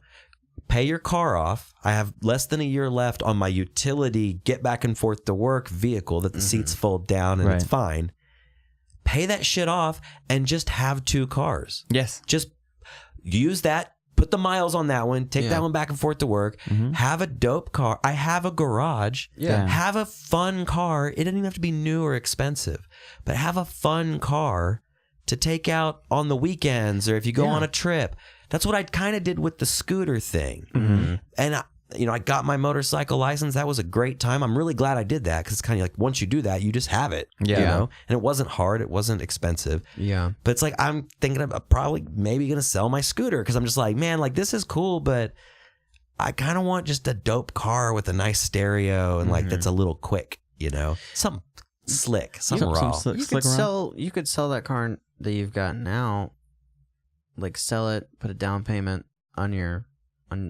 pay your car off. I have less than a year left on my utility, get back and forth to work vehicle that the seats fold down and it's fine. Pay that shit off and just have 2 cars. Yes. Just use that. Put the miles on that one. Take that one back and forth to work. Mm-hmm. Have a dope car. I have a garage. Yeah. Have a fun car. It doesn't even have to be new or expensive, but have a fun car to take out on the weekends or if you go on a trip. That's what I kind of did with the scooter thing. Mm-hmm. And I got my motorcycle license. That was a great time. I'm really glad I did that because it's kind of like once you do that, you just have it. Yeah. You know? And it wasn't hard. It wasn't expensive. Yeah. But it's like I'm thinking of probably maybe going to sell my scooter because I'm just like, man, like this is cool, but I kind of want just a dope car with a nice stereo and like that's a little quick, something slick, something raw. You could sell that car that you've got now, like sell it, put a down payment on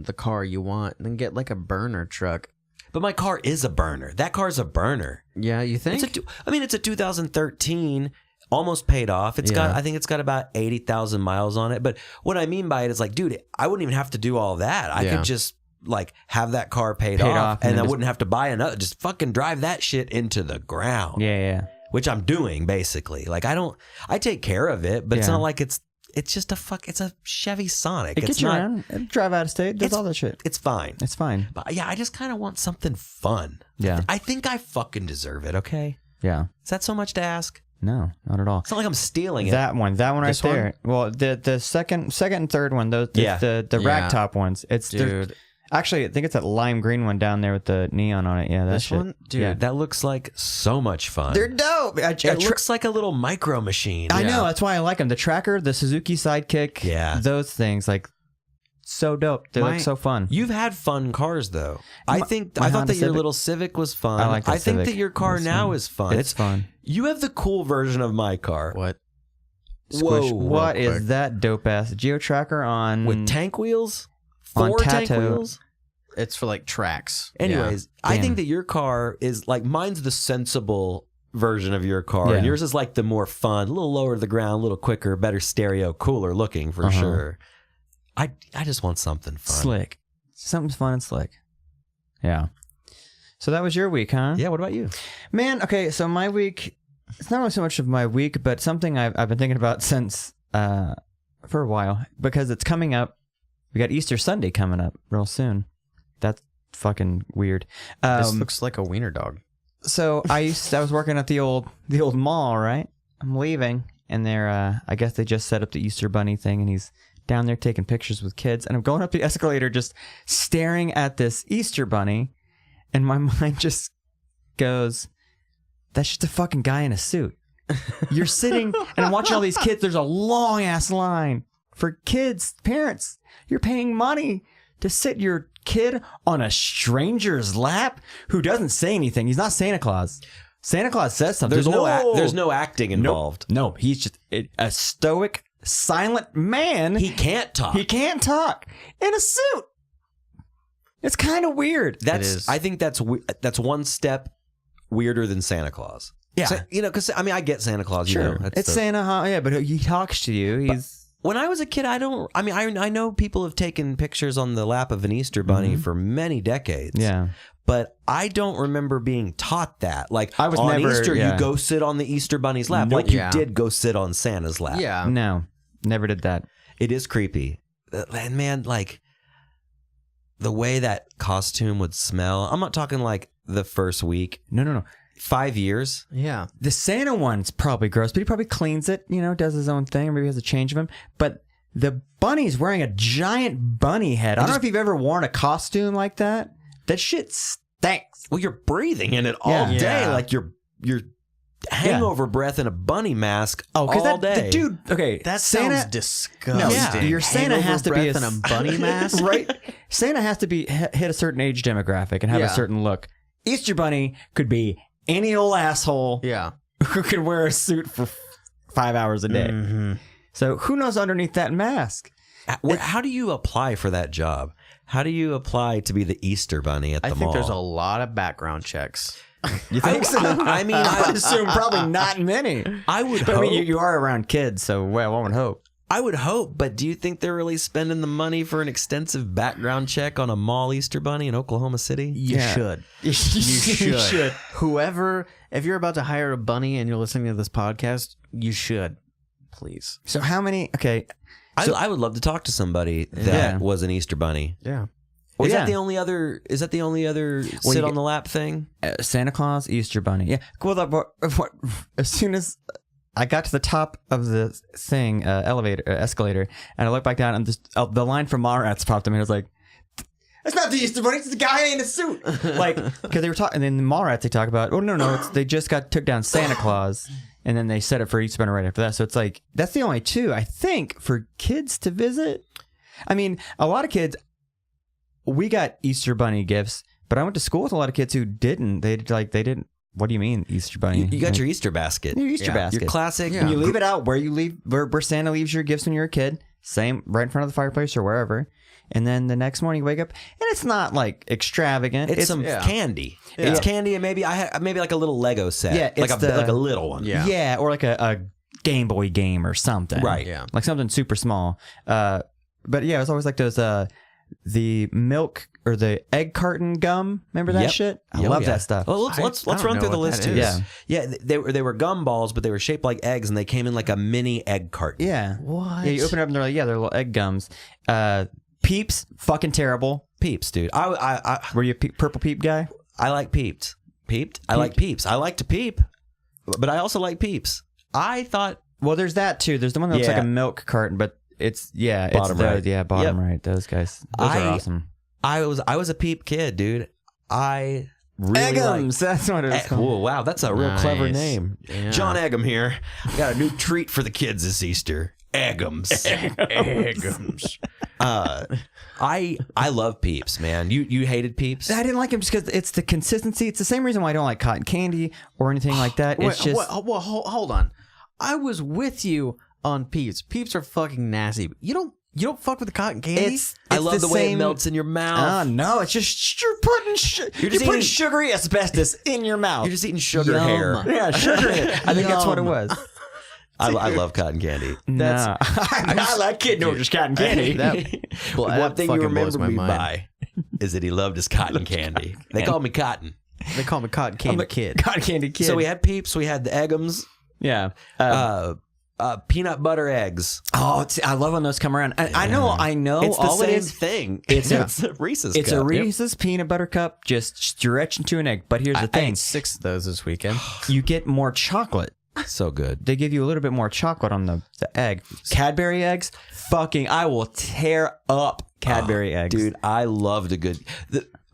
the car you want, and then get like a burner truck. But my car is a burner. That car's a burner. Yeah, you think? It's a 2013, almost paid off. I think it's got about 80,000 miles on it. But what I mean by it is like, dude, I wouldn't even have to do all that. I could just like have that car paid off and I wouldn't have to buy another. Just fucking drive that shit into the ground. Yeah. Which I'm doing basically. Like I take care of it, but it's not like it's just it's a Chevy Sonic. It gets you around, drive out of state, does all that shit. It's fine. It's fine. But yeah, I just kind of want something fun. Yeah. I think I fucking deserve it, okay? Yeah. Is that so much to ask? No, not at all. It's not like I'm stealing it. That one right This one? there. Well, the second and third one, the rag top ones. It's Dude. Actually, I think it's that lime green one down there with the neon on it. Yeah, that This shit. one? Dude. Yeah. That looks like so much fun. They're dope. It looks like a little micro machine. I know. That's why I like them. The tracker, the Suzuki Sidekick. Yeah. Those things, like, so dope. They look so fun. You've had fun cars, though. I thought Honda that your Civic. little Civic was fun. I like the I think Civic. that your car It's now fun. is fun. It's fun. You have the cool version of my car. What? Squish. Whoa. What real is quick. that dope ass Geo Tracker on With tank wheels? On 4 tank Tato. wheels? It's for like tracks. Anyways, Yeah. I Damn. think that your car is like mine's the sensible version of your car, Yeah. and yours is like the more fun, a little lower to the ground, a little quicker, better stereo, cooler looking for sure. I just want something fun. Slick. Something's fun and slick. Yeah. So that was your week, huh? Yeah. What about you? Man, okay, so my week, it's not really so much of my week, but something I've been thinking about since, for a while, because it's coming up. We got Easter Sunday coming up real soon. That's fucking weird. This looks like a wiener dog. So I was working at the old mall, right? I'm leaving, and I guess they just set up the Easter Bunny thing, and he's down there taking pictures with kids, and I'm going up the escalator just staring at this Easter Bunny, and my mind just goes, that's just a fucking guy in a suit. You're sitting, and I'm watching all these kids. There's a long ass line for kids, parents. You're paying money to sit your kid on a stranger's lap who doesn't say anything. He's not Santa Claus. Santa Claus says something. There's no acting involved. No, he's just a stoic, silent man. He can't talk. He can't talk in a suit. It's kind of weird. It is. I think that's one step weirder than Santa Claus. Yeah. So, because I get Santa Claus. Sure, it's Santa, huh? Yeah, but he talks to you. When I was a kid, I know people have taken pictures on the lap of an Easter bunny for many decades. Yeah. But I don't remember being taught that. Like I was on never- Easter, yeah. you go sit on the Easter bunny's lap. Nope. Like you Yeah. did go sit on Santa's lap. Yeah. No, never did that. It is creepy. And man, like the way that costume would smell. I'm not talking like the first week. No. 5 years. Yeah. The Santa one's probably gross, but he probably cleans it, does his own thing, or maybe has a change of him. But the bunny's wearing a giant bunny head. I don't know if you've ever worn a costume like that. That shit stinks. Well, you're breathing in it all Yeah. day. Yeah. Like you're hangover breath in a bunny mask all day. the dude, okay, That Santa, sounds disgusting. Yeah, your Santa Hangover has to be breath in a bunny mask. right? Santa has to be hit a certain age demographic and have a certain look. Easter Bunny could be any old asshole Yeah. who could wear a suit for 5 hours a day. Mm-hmm. So who knows underneath that mask? How do you apply for that job? How do you apply to be the Easter bunny at the I mall? think there's a lot of background checks. You think so? I mean, I would assume probably not many. I would But hope. I mean, you are around kids, so well, one would hope. I would hope, but do you think they're really spending the money for an extensive background check on a mall Easter bunny in Oklahoma City? You Yeah. should. You should. Whoever, if you're about to hire a bunny and you're listening to this podcast, you should. Please. So how many? Okay. I would love to talk to somebody that was an Easter bunny. Yeah. Well, Is yeah. that the only other? Is that the only other sit you on get- the lap thing? Santa Claus, Easter Bunny. Yeah. Well, as soon as I got to the top of the thing, escalator, and I looked back down, and just, the line from Mallrats popped up, and I was like, It's not the Easter Bunny. It's the guy in a suit. Like, because they were talking, and then the Mallrats, they talk about, oh, no, they just took down Santa Claus, and then they set it for Easter Bunny right after that. So it's like, that's the only two, I think, for kids to visit. I mean, a lot of kids, we got Easter Bunny gifts, but I went to school with a lot of kids who didn't. They didn't. What do you mean, Easter Bunny? You got your Easter basket. Your Easter basket. Your classic. And you leave it out where Santa leaves your gifts when you're a kid. Same, right in front of the fireplace or wherever. And then the next morning you wake up, and it's not like extravagant. It's some candy. Yeah. It's candy, and maybe like a little Lego set. Yeah, like a little one. Yeah, or like a Game Boy game or something. Right. Yeah. Like something super small. But yeah, it was always like those the milk or the egg carton gum. Remember that shit? I love that stuff. Well, let's run through the list too. Yeah. They were gum balls, but they were shaped like eggs, and they came in like a mini egg carton. Yeah. What? Yeah, you open it up and they're like, they're little egg gums. Peeps, fucking terrible. Peeps, dude. Were you a purple peep guy? I like peeped. I like peeps. I like to peep, but I also like peeps. I thought. Well, there's that too. There's the one that looks like a milk carton, but bottom right. Yeah, bottom right. Those guys. Those are awesome. I was a peep kid, dude. I really Eggums. That's what it was called. Oh, wow, that's a real clever name. Yeah. John Eggum here. I got a new treat for the kids this Easter. Eggums. Eggums. I love peeps, man. You hated peeps? I didn't like them just because it's the consistency. It's the same reason why I don't like cotton candy or anything like that. It's just hold on. I was with you on peeps. Peeps are fucking nasty. You don't fuck with the cotton candy. I love the way it melts in your mouth. Oh no, it's just you're putting sugary asbestos in your mouth. You're just eating sugar hair. Yeah, sugar hair. I think that's what it was. I love cotton candy. No, I like Kid Order's cotton candy. One thing you remember me by is that he loved his cotton candy. They called me Cotton. They call me Cotton Candy Kid. Cotton Candy Kid. So we had peeps. We had the Eggums. Yeah. Peanut butter eggs. Oh, I love when those come around. I know. It's the all same it is. thing. It's a Reese's cup. It's a Reese's peanut butter cup just stretched into an egg. But here's the I thing. ate 6 of those this weekend. You get more chocolate. So good. They give you a little bit more chocolate on the egg. Cadbury eggs, I will tear up Cadbury eggs. Dude, I loved a good...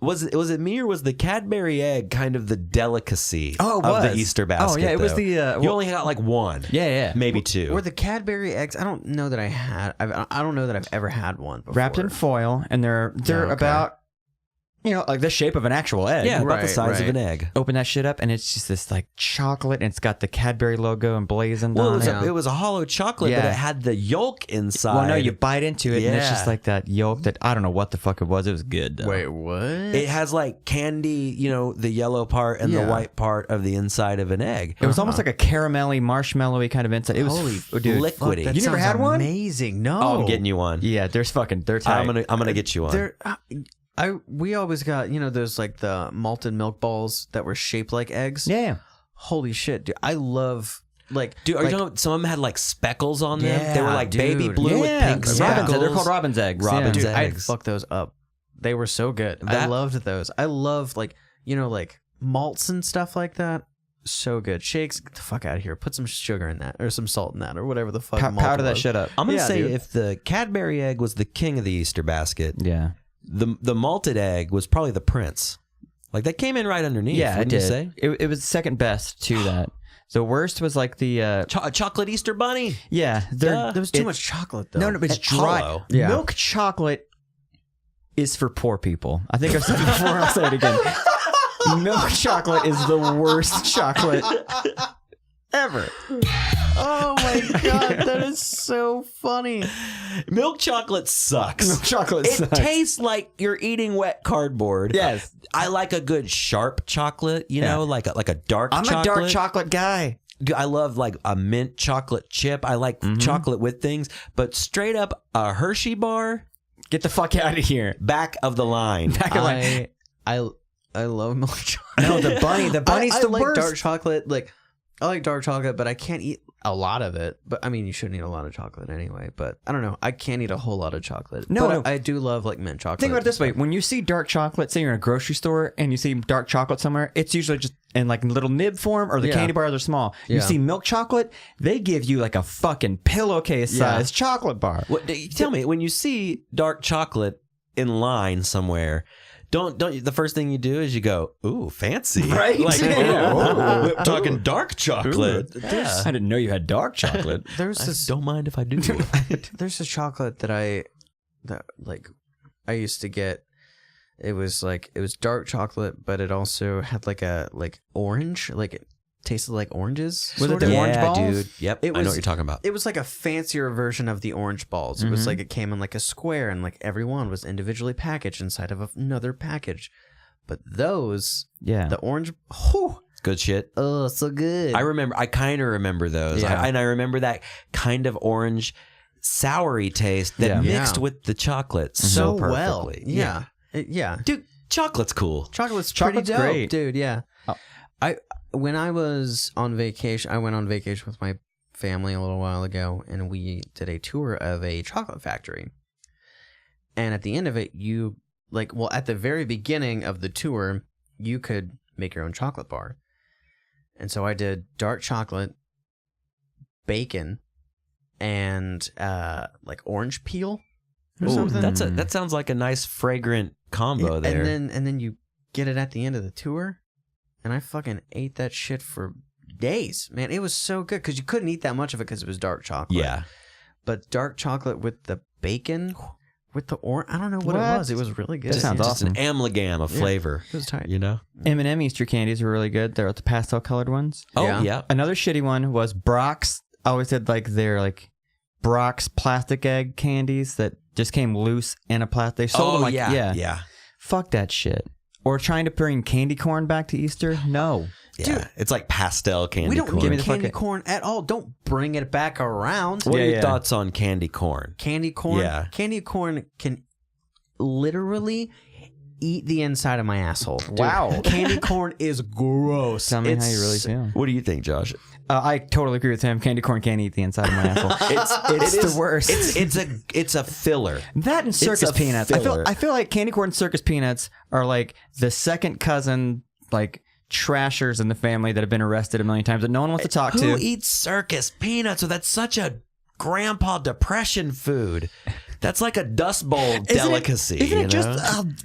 Was it me or was the Cadbury egg kind of the delicacy of the Easter basket? Oh, yeah, it was the... you only got like one. Yeah. Maybe 2. Or the Cadbury eggs, I don't know that I had... I don't know that I've ever had one before. Wrapped in foil, and they're about... like the shape of an actual egg. Yeah, about the size of an egg. Open that shit up, and it's just this like chocolate, and it's got the Cadbury logo emblazoned on it. It was a hollow chocolate, but it had the yolk inside. Well, no, you bite into it, and it's just like that yolk that I don't know what the fuck it was. It was good, though. Wait, what? It has like candy, the yellow part and the white part of the inside of an egg. It was almost like a caramelly, marshmallowy kind of inside. It was liquidy. Fuck, you never had one? Amazing. No. Oh, I'm getting you one. Yeah, they're tight. I'm gonna get you one. We always got those like the malted milk balls that were shaped like eggs. Yeah. Holy shit, dude! I love Dude, are you talking about some of them had like speckles on them? Yeah, they were like baby blue with pink Robin's, speckles. they're called Robin's eggs. Robin's dude, I'd eggs. fuck those up. They were so good. I loved those. I love like malts and stuff like that. So good. Shakes, get the fuck out of here. Put some sugar in that or some salt in that or whatever the fuck. Powder that shit up. I'm gonna say if the Cadbury egg was the king of the Easter basket, the malted egg was probably the prince. Like that came in right underneath. Yeah, it did. You say? It was second best to that. The worst was like the chocolate Easter bunny. Yeah, there was too much chocolate though. No, but it's dry. Hollow. Yeah. Milk chocolate is for poor people. I think I've said it before. I'll say it again. Milk chocolate is the worst chocolate ever. Oh my god, that is so funny. Milk chocolate sucks. Milk chocolate sucks. It tastes like you're eating wet cardboard. Yes. I like a good sharp chocolate, like a dark chocolate. I'm a dark chocolate guy. Dude, I love like a mint chocolate chip. I like chocolate with things, but straight up a Hershey bar, get the fuck out of here. Back of the line. I love milk chocolate. No, the bunny's I the like worst. dark chocolate. Like I like dark chocolate, but I can't eat a lot of it. But I mean, you shouldn't eat a lot of chocolate anyway. But I don't know. I can't eat a whole lot of chocolate. No. I do love like mint chocolate. Think about it this way: when you see dark chocolate, say you're in a grocery store and you see dark chocolate somewhere, it's usually just in like little nib form or the candy bar. They're small. You see milk chocolate, they give you like a fucking pillowcase size chocolate bar. Tell me, when you see dark chocolate in line somewhere, don't the first thing you do is you go, ooh, fancy. Right. Like, Yeah. ooh, talking dark chocolate. I didn't know you had dark chocolate. There's I this don't mind if I do. there's this chocolate that I used to get. It was dark chocolate, but it also had like orange, like it tasted like oranges. Was it sort the of. orange balls? dude. Yep. It I know was- what you're talking about. It was like a fancier version of the orange balls. It was like it came in like a square, and like every one was individually packaged inside of another package. But those, Yeah. the orange, Good shit. oh, so good. I kind of remember those. Yeah. And I remember that kind of orange soury taste that Yeah. mixed Yeah. with the chocolate so so well. perfectly. Yeah. Yeah. Dude, chocolate's cool. Chocolate's Chocolate's pretty dope, great. dude. Yeah. Oh. When I was on vacation, I went on vacation with my family a little while ago, and we did a tour of a chocolate factory. And at the end of it, at the very beginning of the tour, you could make your own chocolate bar. And so I did dark chocolate, bacon, and like orange peel or Ooh, something. that sounds like a nice fragrant combo there. And then you get it at the end of the tour, and I fucking ate that shit for days, man. It was so good because you couldn't eat that much of it because it was dark chocolate. yeah. But dark chocolate with the bacon, with the orange, I don't know what it What? was. It was really good. That sounds Yeah. Just an awesome. amalgam of flavor. It was tight. You know? M&M Easter candies were really good. They're the pastel colored ones. Oh, Yeah. yeah. Another shitty one was Brock's. I always did like their like Brock's plastic egg candies that just came loose in a plastic. They sold them like yeah. Fuck that shit. Or trying to bring candy corn back to Easter? No. Yeah. It's like pastel candy We don't corn. Give me get the candy fucking- corn at all. Don't bring it back around. What are Yeah, your yeah. thoughts on candy corn? Candy corn. Yeah. Candy corn can literally eat the inside of my asshole. Dude, Wow. Candy corn is gross. Tell me how you really feel. What do you think, Josh? I totally agree with him. Candy corn can't eat the inside of my asshole. It's It is- the worst. It's a filler. That and circus a peanuts. filler. I feel like candy corn and circus peanuts are like the second cousin, like trashers in the family that have been arrested a million times that no one wants to talk Who to. eats circus peanuts? So that's such a grandpa depression food. That's like a Dust Bowl delicacy. Isn't you it just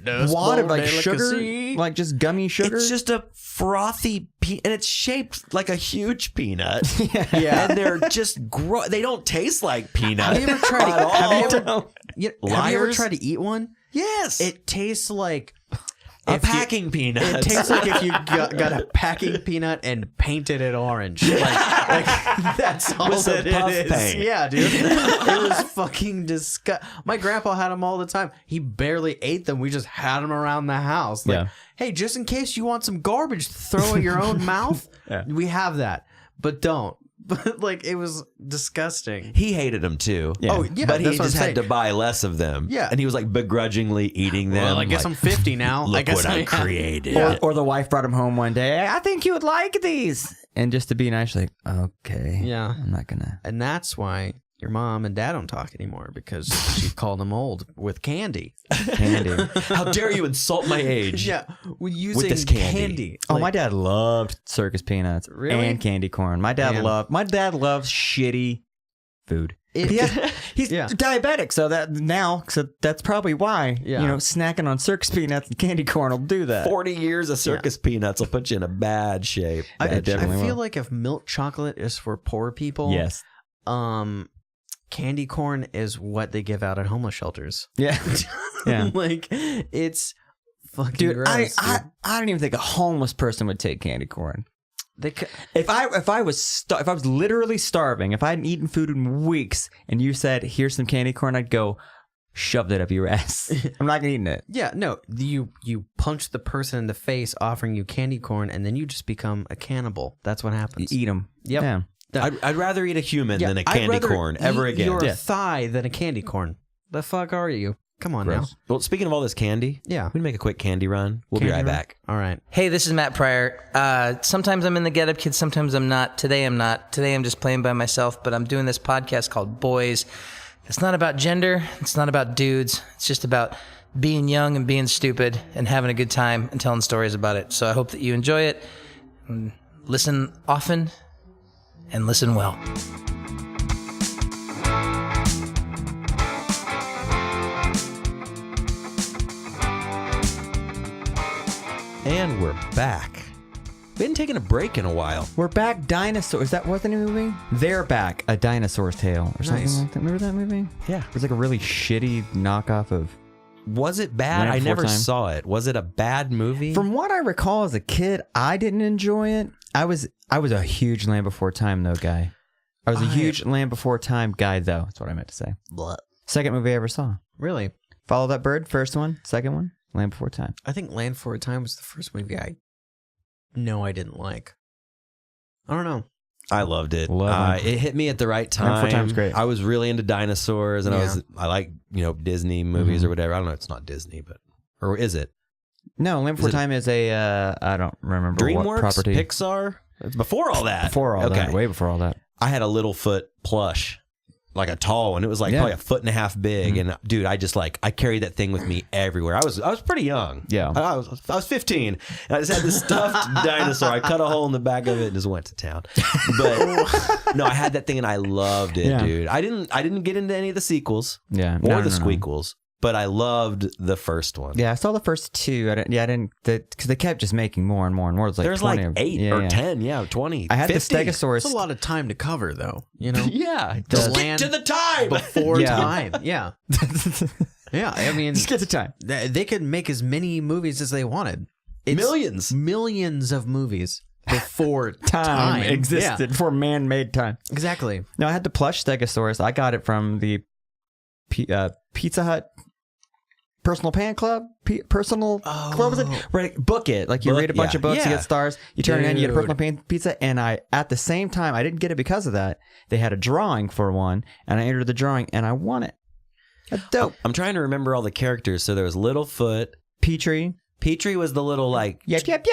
know? a wad of like delicacy. sugar, like just gummy sugar? It's just a frothy and it's shaped like a huge peanut. Yeah. And they're just they don't taste like peanut. Have you ever tried at to, all. have you ever Liars? tried to eat one? Yes. It tastes like a if you- packing peanut. It tastes like if you got a packing peanut and painted it orange. Like that's all With some that puff it is. paint. Yeah, dude. It was fucking disgusting. My grandpa had them all the time. He barely ate them. We just had them around the house. Like, Yeah. hey, just in case you want some garbage to throw in your own mouth, we have that. But don't. But like it was disgusting. He hated them too. Yeah. Oh yeah, But he that's what just I'm had to saying. buy less of them. Yeah. And he was like begrudgingly eating them. Well, I guess like, I'm 50 now. Look I guess what I am. created. Or the wife brought him home one day. I think you would like these. And just to be nice, like, okay. Yeah. I'm not gonna. And that's why your mom and dad don't talk anymore because she called them old with candy. Candy. How dare you insult my age? Yeah, using this candy. Oh, Like, my dad loved circus peanuts Really? and candy corn. My dad Man. loves shitty food. It- He's Yeah. diabetic, so that's probably why. Yeah. You know, snacking on circus peanuts and candy corn will do that. 40 years of circus peanuts will put you in a bad shape. I, Yeah, definitely I feel will. like if milk chocolate is for poor people, Yes. candy corn is what they give out at homeless shelters. Yeah. Yeah. Like it's fucking Dude, gross. I don't even think a homeless person would take candy corn. If I was literally starving, if I hadn't eaten food in weeks, and you said, "Here's some candy corn," I'd go, "Shove that up your ass." I'm not gonna eat it. yeah, no, you punch the person in the face offering you candy corn, and then you just become a cannibal. That's what happens. Eat them. Yep. Yeah. I'd rather eat a human Yeah, than a I'd candy rather corn ever eat again. Your Yeah. thigh than a candy corn. The fuck are you? Come on now. Well, speaking of all this candy, Yeah. we make a quick candy run. We'll be Candy right run? back. All right. Hey, this is Matt Pryor. Sometimes I'm in the Get Up Kids, sometimes I'm not. Today I'm not. Today I'm just playing by myself, but I'm doing this podcast called Boys. It's not about gender. It's not about dudes. It's just about being young and being stupid and having a good time and telling stories about it. So I hope that you enjoy it. And listen often and listen well. And we're back. Been taking a break in a while. We're back. Dinosaur. Is that what the new movie? They're Back. A Dinosaur's Tale or something like that. Remember that movie? Yeah. It was like a really shitty knockoff of. Was it bad? I never saw it. Was it a bad movie? From what I recall as a kid, I didn't enjoy it. I was a huge Land Before Time though guy. I was a huge Land Before Time guy though. That's what I meant to say. Blah. Second movie I ever saw. Really? Follow That Bird. First one. Second one. Land Before Time. I think Land for a Time was the first movie I didn't like. I don't know. I loved it. Love it hit me at the right time. Land Before Time's great. I was really into dinosaurs, and I like Disney movies or whatever. I don't know. It's not Disney, or is it? No, Land Before Time is a I don't remember what DreamWorks, property. Pixar. It's before all that. Before all that. Way before all that. I had a Littlefoot plush. Like a tall one. It was like probably 1.5 feet big. And dude, I carried that thing with me everywhere. I was pretty young. Yeah. I was 15. And I just had this stuffed dinosaur. I cut a hole in the back of it and just went to town. But no, I had that thing and I loved it, dude. I didn't get into any of the sequels. Yeah. Or the squeakles. But I loved the first one. Yeah, I saw the first two. I didn't because they kept just making more and more and more. It was like There's 20 like 8 or 10, 20. I had 50. the Stegosaurus. It's a lot of time to cover, though. You know. Yeah, The just land get to the time. before time. Yeah. Yeah. I mean, Just get to time. they could make as many movies as they wanted. It's millions of movies before time existed before man-made time. Exactly. No, I had the plush Stegosaurus. I got it from the Pizza Hut Personal Pan Club? Personal Club, was it? Right, book it. Like you read a bunch of books, you get stars, you turn it in, you get a Personal Pan pizza. And at the same time, I didn't get it because of that. They had a drawing for one, and I entered the drawing, and I won it. That's dope. I'm trying to remember all the characters. So there was Littlefoot. Petrie. Petrie was the little like... Yep.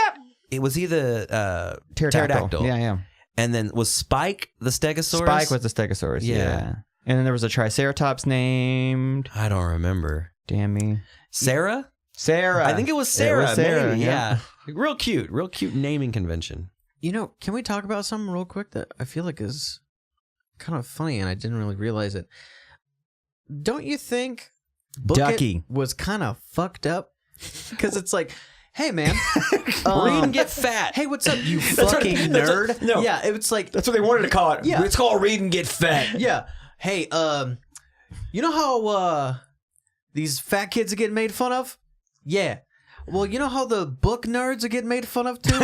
It was either Pterodactyl. Yeah. And then was Spike the Stegosaurus? Spike was the Stegosaurus, yeah. And then there was a Triceratops named... I don't remember. Damn me. Sarah? I think it was Sarah. It was Sarah, maybe, yeah. Real cute naming convention. You know, can we talk about something real quick that I feel like is kind of funny and I didn't really realize it? Don't you think Ducky was kind of fucked up? Because it's like, hey, man. Read and get fat. Hey, what's up, you fucking nerd? No. Yeah, it's like... That's what they wanted to call it. Yeah. It's called Read and Get Fat. Yeah. Hey, you know how these fat kids are getting made fun of? Yeah. Well, you know how the book nerds are getting made fun of too?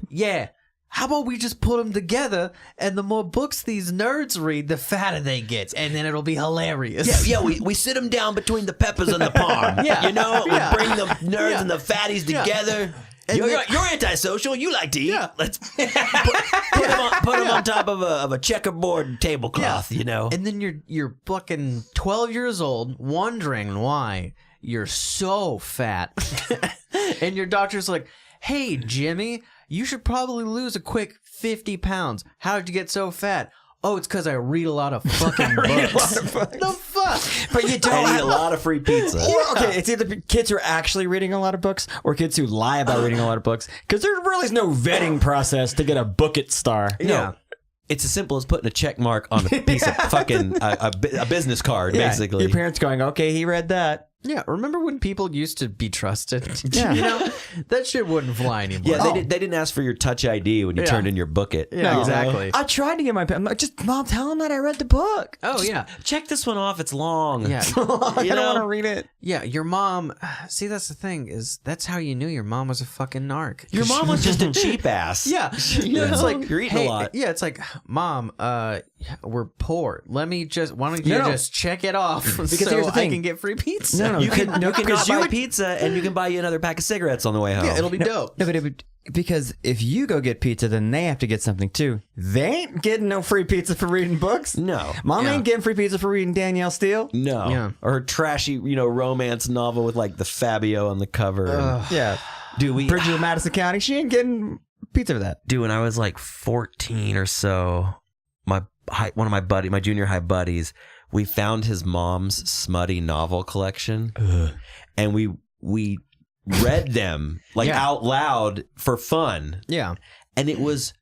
Yeah. How about we just put them together, and the more books these nerds read, the fatter they get, and then it'll be hilarious. Yeah, we sit them down between the peppers and the parm. Yeah. You know, Yeah. we bring the nerds and the fatties together. And You're antisocial. You like to eat. Yeah. Let's put them on top of a checkerboard tablecloth. Yeah. You know. And then you're fucking 12 years old, wondering why you're so fat, and your doctor's like, "Hey, Jimmy, you should probably lose a quick 50 pounds. How did you get so fat?" Oh, it's because I read a lot of fucking books. The fuck? But you don't I eat a lot of free pizza. Okay, it's either kids who are actually reading a lot of books or kids who lie about reading a lot of books. Because there really is no vetting process to get a Book It star. No. It's as simple as putting a check mark on a piece of fucking a business card, basically. Your parents going, okay, he read that. Yeah, remember when people used to be trusted? Yeah. You know, that shit wouldn't fly anymore. Yeah, they didn't ask for your Touch ID when you turned in your Book It. Yeah, No. exactly. I tried to get my parents. I'm like, just, Mom, tell them that I read the book. Oh, yeah. Check this one off. It's long. Yeah. I don't want to read it. Yeah, your mom, see, that's the thing, is that's how you knew your mom was a fucking narc. Your mom was just a cheap ass. Yeah. It's like, You're eating a lot. Yeah, it's like, Mom, we're poor. Why don't you just check it off because so here's the thing. I can get free pizza? No, You can because buy pizza and you can buy you another pack of cigarettes on the way home. Yeah, it'll be dope. No, but because if you go get pizza, then they have to get something too. They ain't getting no free pizza for reading books. No. Mom ain't getting free pizza for reading Danielle Steele. No. Yeah. Or her trashy, romance novel with like the Fabio on the cover. Yeah. Dude, Bridget of Madison County, she ain't getting pizza for that. when I was like 14 or so, one of my junior high buddies, we found his mom's smutty novel collection, and we read them out loud for fun. Yeah. And it was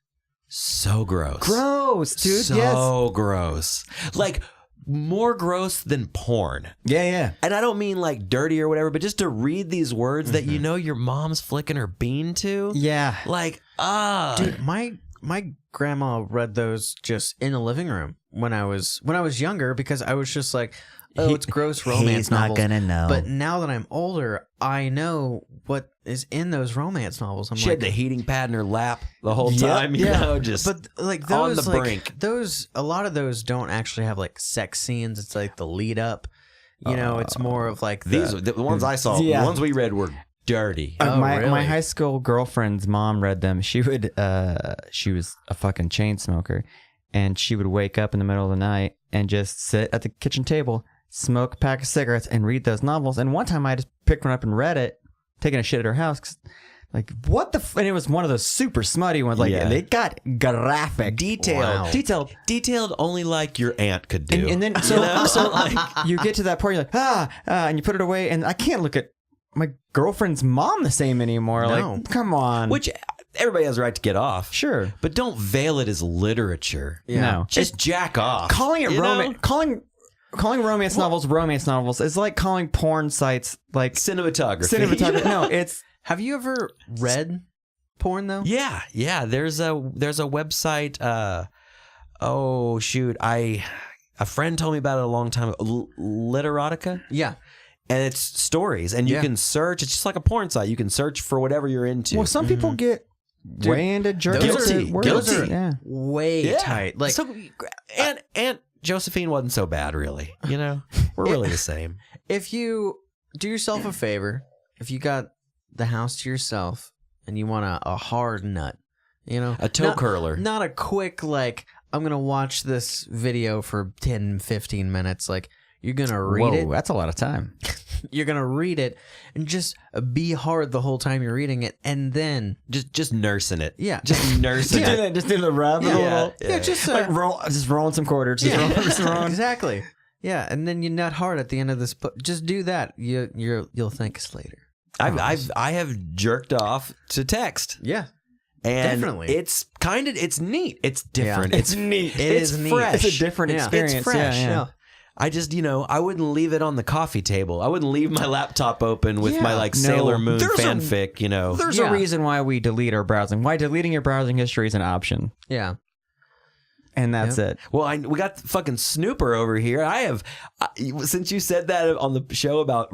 so gross. Gross, dude. So gross. Like more gross than porn. Yeah. And I don't mean like dirty or whatever, but just to read these words that you know your mom's flicking her bean to. Yeah. Like, Dude, my grandma read those just in the living room when I was younger because I was just like, oh, it's gross romance He's not novels. gonna know. But now that I'm older, I know what is in those romance novels. I'm she like, had the heating pad in her lap the whole Yep. time, you know, just but like on those, the like, brink. those, a lot of those don't actually have like sex scenes. It's like the lead up. You know, it's more of like the ones I saw, Yeah. the ones we read were dirty. Oh, my really? high school girlfriend's mom read them. She would she was a fucking chain smoker, and she would wake up in the middle of the night and just sit at the kitchen table, smoke a pack of cigarettes, and read those novels. And one time I just picked one up and read it, taking a shit at her house. 'Cause, like, what the and it was one of those super smutty ones. Like, Yeah. they got graphic, Detailed. Wow. Detailed only like your aunt could do. and then so like you get to that part, you're like and you put it away, and I can't look at my girlfriend's mom the same anymore. No. Like, come on. Which everybody has a right to get off. Sure. But don't veil it as literature. Yeah. No. Just jack off. Calling it you romance, know? calling romance novels is like calling porn sites like Cinematography. No, it's Have you ever read porn though? Yeah. There's a website. Oh shoot, a friend told me about it a long time ago. Literotica, Yeah. and it's stories, and you Yeah. can search. It's just like a porn site. You can search for whatever you're into. well, some people get way into jerking. Guilty. Guilty. Yeah. Way Yeah. tight. Like so, Aunt Josephine wasn't so bad, really. You know, we're really the same. if you do yourself a favor, if you got the house to yourself and you want a hard nut, you know, A toe curler. not a quick like I'm gonna watch this video for 10-15 minutes. Like you're gonna read Whoa, it, that's a lot of time. you're gonna read it and just be hard the whole time you're reading it, and then Just nursing it. Yeah. Just nursing it. Just do the rabbit Yeah. yeah, just like rolling some quarters. Just rolling. exactly. Yeah, and then you nut hard at the end of this. Just do that. You'll thank us later. I have jerked off to text. Yeah. And Definitely. it's neat. It's different. Yeah. It's neat. It's is neat. fresh. It's a different Yeah. experience. It's fresh. Yeah. I just, I wouldn't leave it on the coffee table. I wouldn't leave my laptop open with my like No. Sailor Moon There's a- fanfic, There's Yeah. a reason why we delete our browsing. Why deleting your browsing history is an option, Yeah. and that's it. Well, we got fucking Snooper over here. Since you said that on the show about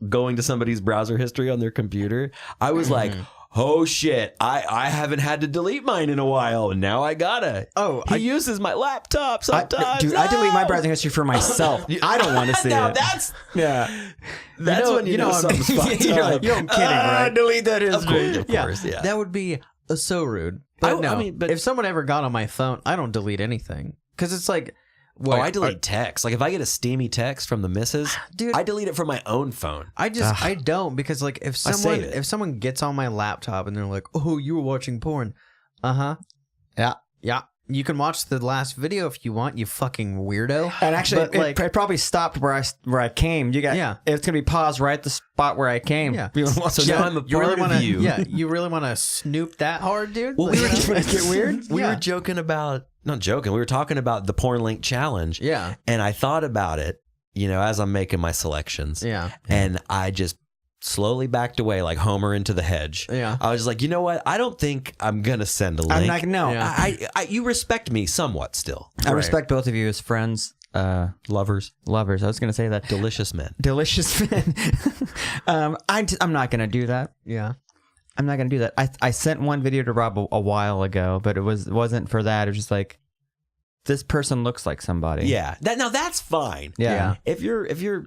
going to somebody's browser history on their computer, I was like, oh shit, I haven't had to delete mine in a while, and now I gotta. Oh, he uses my laptop sometimes. Dude, I delete my browsing history for myself. I don't want to see now it. that's Yeah. when you know something's fucked You're up. like, I'm kidding, right? Delete that history. Of course, yeah. That would be so rude. But I mean, but- if someone ever got on my phone, I don't delete anything because it's like, I delete text. Like if I get a steamy text from the missus, Dude. I delete it from my own phone. I don't because like if save it. someone gets on my laptop and they're like, oh, you were watching porn, yeah, you can watch the last video if you want, you fucking weirdo. And actually, But, it probably stopped where I came. You got It's gonna be paused right at the spot where I came. Yeah. You wanna watch So that? now I'm a you part really of want to, you. yeah, you really want to snoop that hard, dude? Well, we were Get weird? We were joking about, not joking, we were talking about the porn link challenge. Yeah. And I thought about it, as I'm making my selections. Yeah. And I just slowly backed away like Homer into the hedge. Yeah. I was just like, you know what? I don't think I'm going to send a link. I'm like, no. Yeah. You respect me somewhat still. I respect both of you as friends, Lovers. lovers. I was gonna say that. Delicious men. Delicious men. I'm not gonna do that. Yeah. I'm not gonna do that. I sent one video to Rob a while ago, but it wasn't for that. It was just like, this person looks like somebody. Yeah. Now that's fine. Yeah. If you're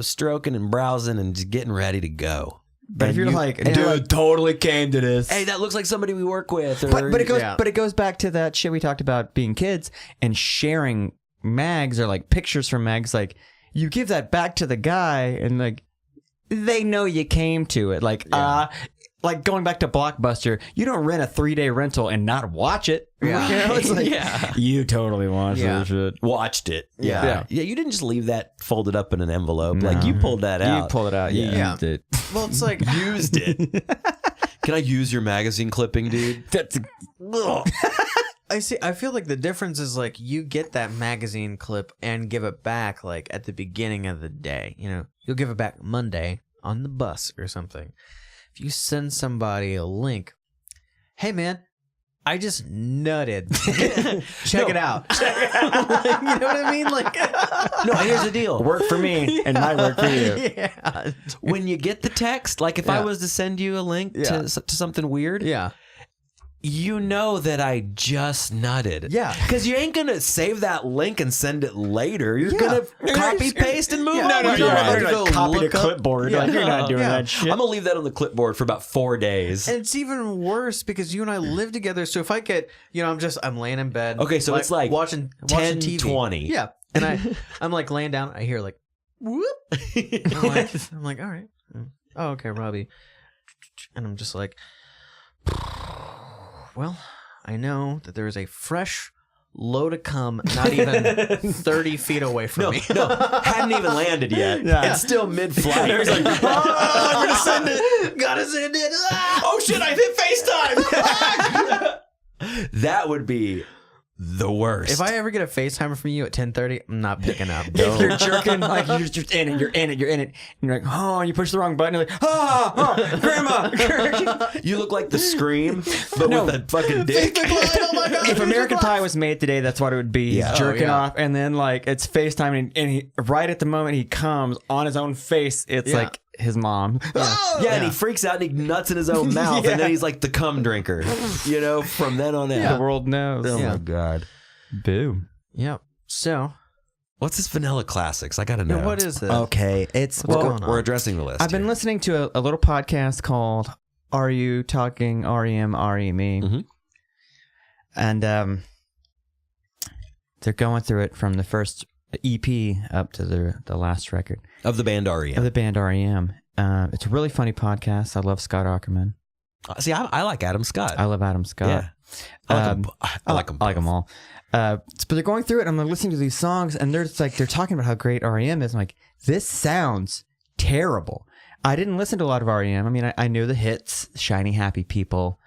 stroking and browsing and just getting ready to go. But if you're like, and dude, you're I like, totally came to this. hey, that looks like somebody we work with. Or, But it goes back to that shit we talked about being kids and sharing mags or like pictures from mags. Like, you give that back to the guy and like they know you came to it. Like like going back to Blockbuster, you don't rent a 3-day rental and not watch it. Yeah. It's like, Yeah. you totally watched Yeah. this shit. Watched it. Yeah. Yeah. You didn't just leave that folded up in an envelope. Like you pulled that out. You pulled it out. You Yeah. used it. Well, it's like, Used it. Can I use your magazine clipping, dude? That's I see. I feel like the difference is like you get that magazine clip and give it back like at the beginning of the day. You know, you'll give it back Monday on the bus or something. If you send somebody a link, hey man, I just nutted. Check it out. Like, you know what I mean? Like, No, here's the deal. Work for me and might work for you. yeah, When you get the text, like if I Yeah. was to send you a link to something weird, yeah. you know that I just nutted. Yeah. Because you ain't going to save that link and send it later. You're going to copy, paste, and move on. no, with you're your right. life. You're Like, copy the look up- clipboard. Yeah. Like, you're not doing Yeah. that shit. I'm going to leave that on the clipboard for about 4 days. And it's even worse because you and I live together. So if I get, you know, I'm laying in bed. Okay, so it's like watching 10, TV. 20. Yeah. And I'm like laying down. I hear like, whoop. And I'm like, all right. Oh, okay, Robbie. And I'm just like, well, I know that there is a fresh load of cum not even 30 feet away from me. No, hadn't even landed yet. Yeah. It's still mid-flight. There's like, I'm going to send it. Gotta send it. oh shit, I hit FaceTime. That would be the worst. If I ever get a FaceTime from you at 10:30, I'm not picking up. If you're jerking, like you're just in it, you're in it, and you're like, oh, and you push the wrong button, you're like, oh, grandma. You look like the Scream, but with a fucking dick. Oh my God. If American Pie was made today, that's what it would be. He's Yeah. jerking Oh, yeah. off, and then like it's FaceTime, and he right at the moment he comes on his own face, it's Yeah. like his mom. Yeah, and he freaks out and he nuts in his own mouth, and then he's like the cum drinker. You know, from then on out. The world knows. Oh Yeah. my god. Boom. Yep. So, What's this Vanilla Classics? I gotta know. what is this? Okay, it's What's well, going on? We're addressing the list. I've been listening to a little podcast called "Are You Talking REM REME," Mhm. and they're going through it from the first EP up to the last record of the band of REM. the band REM. It's a really funny podcast. I love Scott Aukerman. See, I like Adam Scott. I love Adam Scott. Yeah. I like them. I like them all. But they're going through it, and I'm like listening to these songs, and they're talking about how great REM is. I'm like, this sounds terrible. I didn't listen to a lot of REM. I mean, I knew the hits, Shiny Happy People,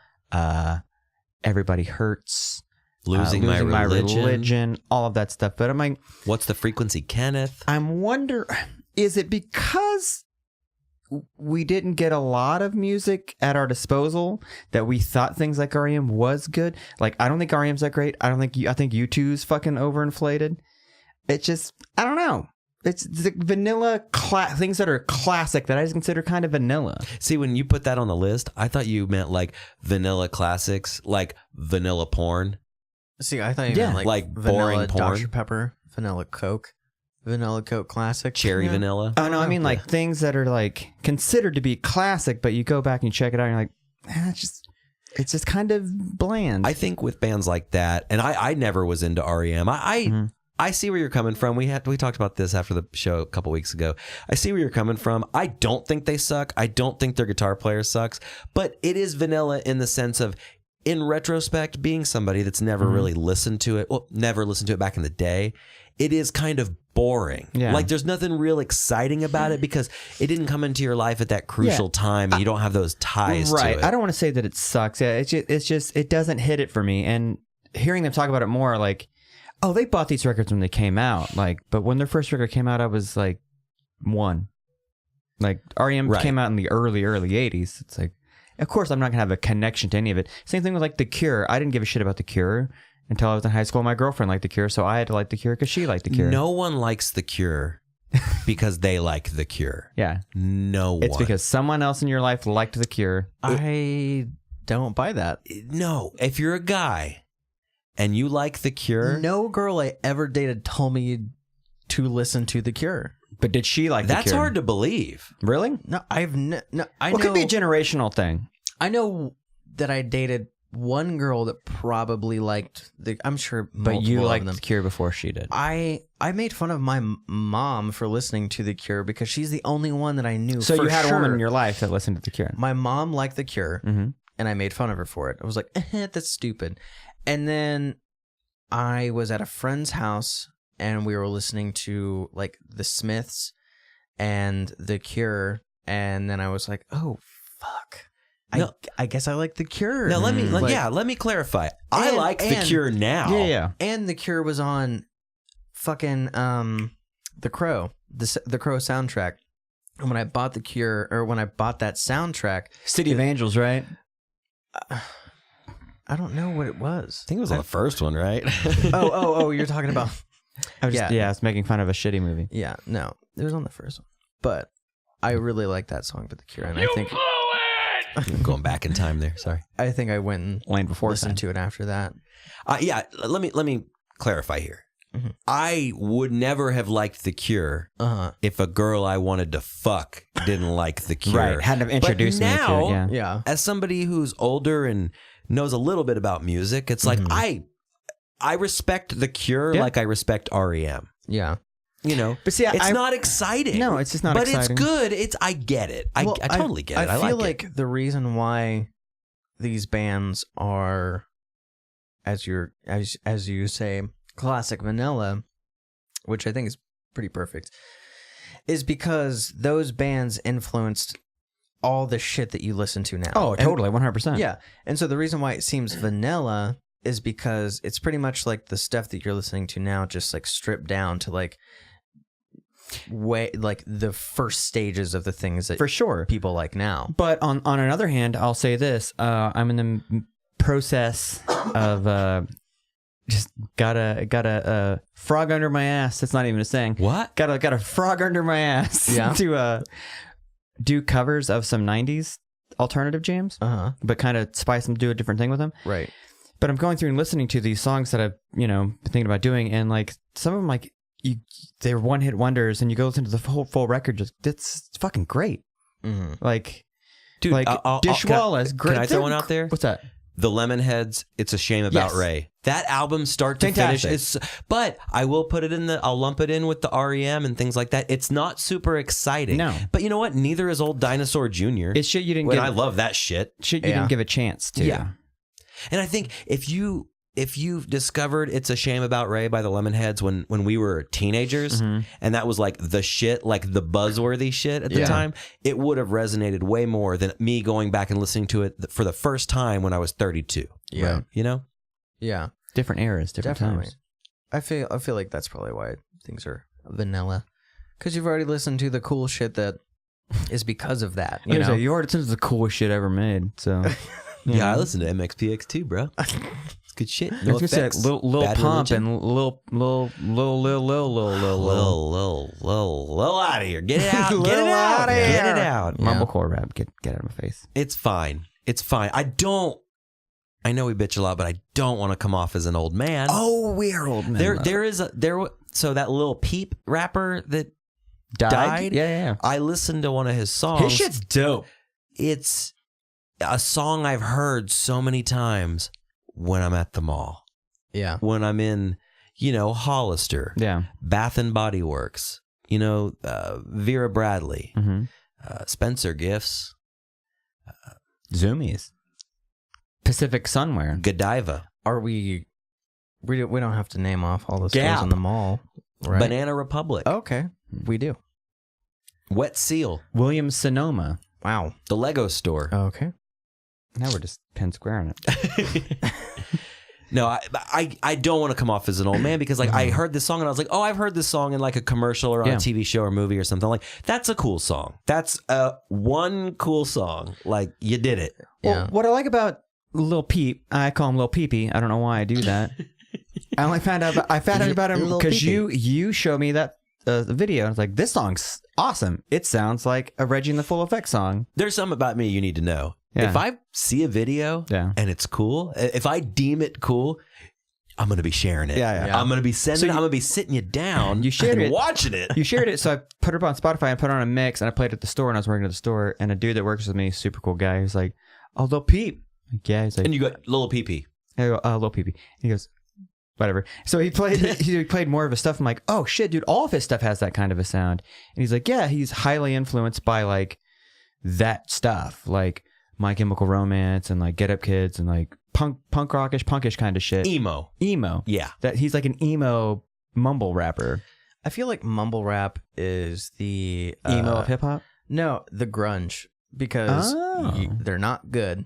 Everybody Hurts, Losing My Religion. all of that stuff. But I'm like, What's the Frequency, Kenneth? I'm wonder, is it because we didn't get a lot of music at our disposal that we thought things like REM was good? Like, I don't think REM's that great. I think U2's fucking overinflated. It's just, I don't know. It's the vanilla things that are classic that I just consider kind of vanilla. See, when you put that on the list, I thought you meant like vanilla classics, like vanilla porn. See, I thought you Yeah, meant like vanilla boring porn. Dr. Pepper, vanilla Coke classic, Cherry Yeah. vanilla. Oh no, I mean like things that are like considered to be classic, but you go back and you check it out and you're like, it's just kind of bland. I think with bands like that, and I never was into REM. I see where you're coming from. We talked about this after the show a couple weeks ago. I see where you're coming from. I don't think they suck. I don't think their guitar player sucks. But it is vanilla in the sense of, in retrospect, being somebody that's never really listened to it, well, never listened to it back in the day, it is kind of boring. Yeah. Like there's nothing real exciting about it because it didn't come into your life at that crucial time and you don't have those ties to right. it. I don't want to say that it sucks. Yeah, it's just it doesn't hit it for me. And hearing them talk about it more, like, oh, they bought these records when they came out. Like, but when their first record came out, I was like 1. Like REM Right. came out in the early 80s. It's like, of course, I'm not gonna have a connection to any of it. Same thing with like The Cure. I didn't give a shit about The Cure until I was in high school. My girlfriend liked The Cure, so I had to like The Cure because she liked The Cure. No one likes The Cure because they like The Cure. Yeah. No It's one. because someone else in your life liked The Cure. I don't buy that. No, if you're a guy and you like The Cure, No girl I ever dated told me to listen to The Cure. But did she like The that's Cure? hard to believe. Really? No, I Well, know. it could be a generational thing. I know that I dated one girl that probably liked I'm sure, But you multiple of liked them. The Cure before she did. I made fun of my mom for listening to The Cure because she's the only one that I knew. So for you had a woman sure. in your life that listened to The Cure. My mom liked The Cure, Mm-hmm. and I made fun of her for it. I was like, that's stupid. And then I was at a friend's house, and we were listening to like The Smiths and The Cure, and then I was like, oh fuck, I guess I like The Cure. Now let me clarify. I like The Cure now. Yeah. And The Cure was on fucking The Crow, the Crow soundtrack. And when I bought The Cure, or when I bought that soundtrack, City of Angels, right? I don't know what it was. I think it was on the first one, right? Oh, you're talking about. I was making fun of a shitty movie. Yeah, no, it was on the first one. But I really like that song by The Cure, and I think I'm going back in time there. Sorry. I think I went and Land Before listened to it after that. Let me clarify here. Mm-hmm. I would never have liked The Cure if a girl I wanted to fuck didn't like The Cure. Right, hadn't have introduced me to it. Yeah. Yeah. As somebody who's older and knows a little bit about music, it's like I respect The Cure like I respect REM. Yeah. You know, But see, it's not exciting. No, it's just not but exciting. But it's good. I get it. I totally get it. I feel like like the reason why these bands are, as you say, classic vanilla, which I think is pretty perfect, is because those bands influenced all the shit that you listen to now. Oh, totally, 100%. Yeah. And so the reason why it seems vanilla is because it's pretty much like the stuff that you're listening to now, just like stripped down to like the first stages of the things that For sure. people like now. But on another hand, I'll say this. I'm in the process of just got a frog under my ass. That's not even a saying. What? Got a frog under my ass to do covers of some 90s alternative jams, but kind of spice them, do a different thing with them. Right. But I'm going through and listening to these songs that I've, been thinking about doing, and like some of them, like they're one-hit wonders, and you go listen to the full record, just it's fucking great. Mm-hmm. Like, dude, Dishwalla is great. Can I throw one out there? What's that? The Lemonheads, It's a Shame About Ray. That album, start to finish, but I will put it I'll lump it in with the REM and things like that. It's not super exciting. No. But you know what? Neither is Old Dinosaur Jr. It's shit you didn't I love that shit. Shit you didn't give a chance to. Yeah. And I think if you've discovered It's a Shame About Ray by the Lemonheads when we were teenagers, and that was like the shit, like the buzzworthy shit at the time, it would have resonated way more than me going back and listening to it for the first time when I was 32. Yeah. Right? You know? Yeah. Different eras, different times. I feel like that's probably why things are vanilla. Because you've already listened to the cool shit that is because of that. You know? You already listened to the coolest shit ever made, so... Yeah, I listened to MXPX too, bro. It's good shit. No effects. Lil Pump and Lil out of here. Get it out. Get it out. Get it out. Mumblecore rap. Get out of my face. It's fine. It's fine. I know we bitch a lot, but I don't want to come off as an old man. Oh, we are old men. So that Lil Peep rapper that died. Yeah. I listened to one of his songs. His shit's dope. It's a song I've heard so many times when I'm at the mall. Yeah. When I'm in, Hollister. Yeah. Bath and Body Works. Vera Bradley. Spencer Gifts. Zoomies. Pacific Sunwear. Godiva. Are we don't have to name off all the stores in the mall, right? Banana Republic. Okay. We do. Wet Seal. Williams Sonoma. Wow. The Lego Store. Okay. Now we're just Penn Square on it. No, I don't want to come off as an old man because I heard this song and I was like, oh, I've heard this song in like a commercial or on a TV show or movie or something. Like, that's a cool song. That's one cool song. Like, you did it. Yeah. Well, what I like about Lil Peep, I call him Lil Peepee. I don't know why I do that. I only found out about him because you showed me that the video. I was like, this song's awesome. It sounds like a Reggie and the Full Effect song. There's something about me you need to know. Yeah. If I see a video and it's cool, if I deem it cool, I'm going to be sharing it. Yeah. I'm going to be I'm going to be sitting you down. You shared it. Watching it. You shared it. So I put it up on Spotify and put it on a mix and I played it at the store and I was working at the store and a dude that works with me, super cool guy, he's like, oh, Lil Peep. Like, yeah. He's like, and you got Lil Peepee. I go, Lil Peepee. He goes, whatever. So he played more of his stuff. I'm like, oh shit, dude, all of his stuff has that kind of a sound. And he's like, yeah, he's highly influenced by like that stuff, like My Chemical Romance and like Get Up Kids and like punk rockish, punkish kind of shit. Emo. Yeah. That he's like an emo mumble rapper. I feel like mumble rap is the emo of hip hop. No, the grunge because they're not good.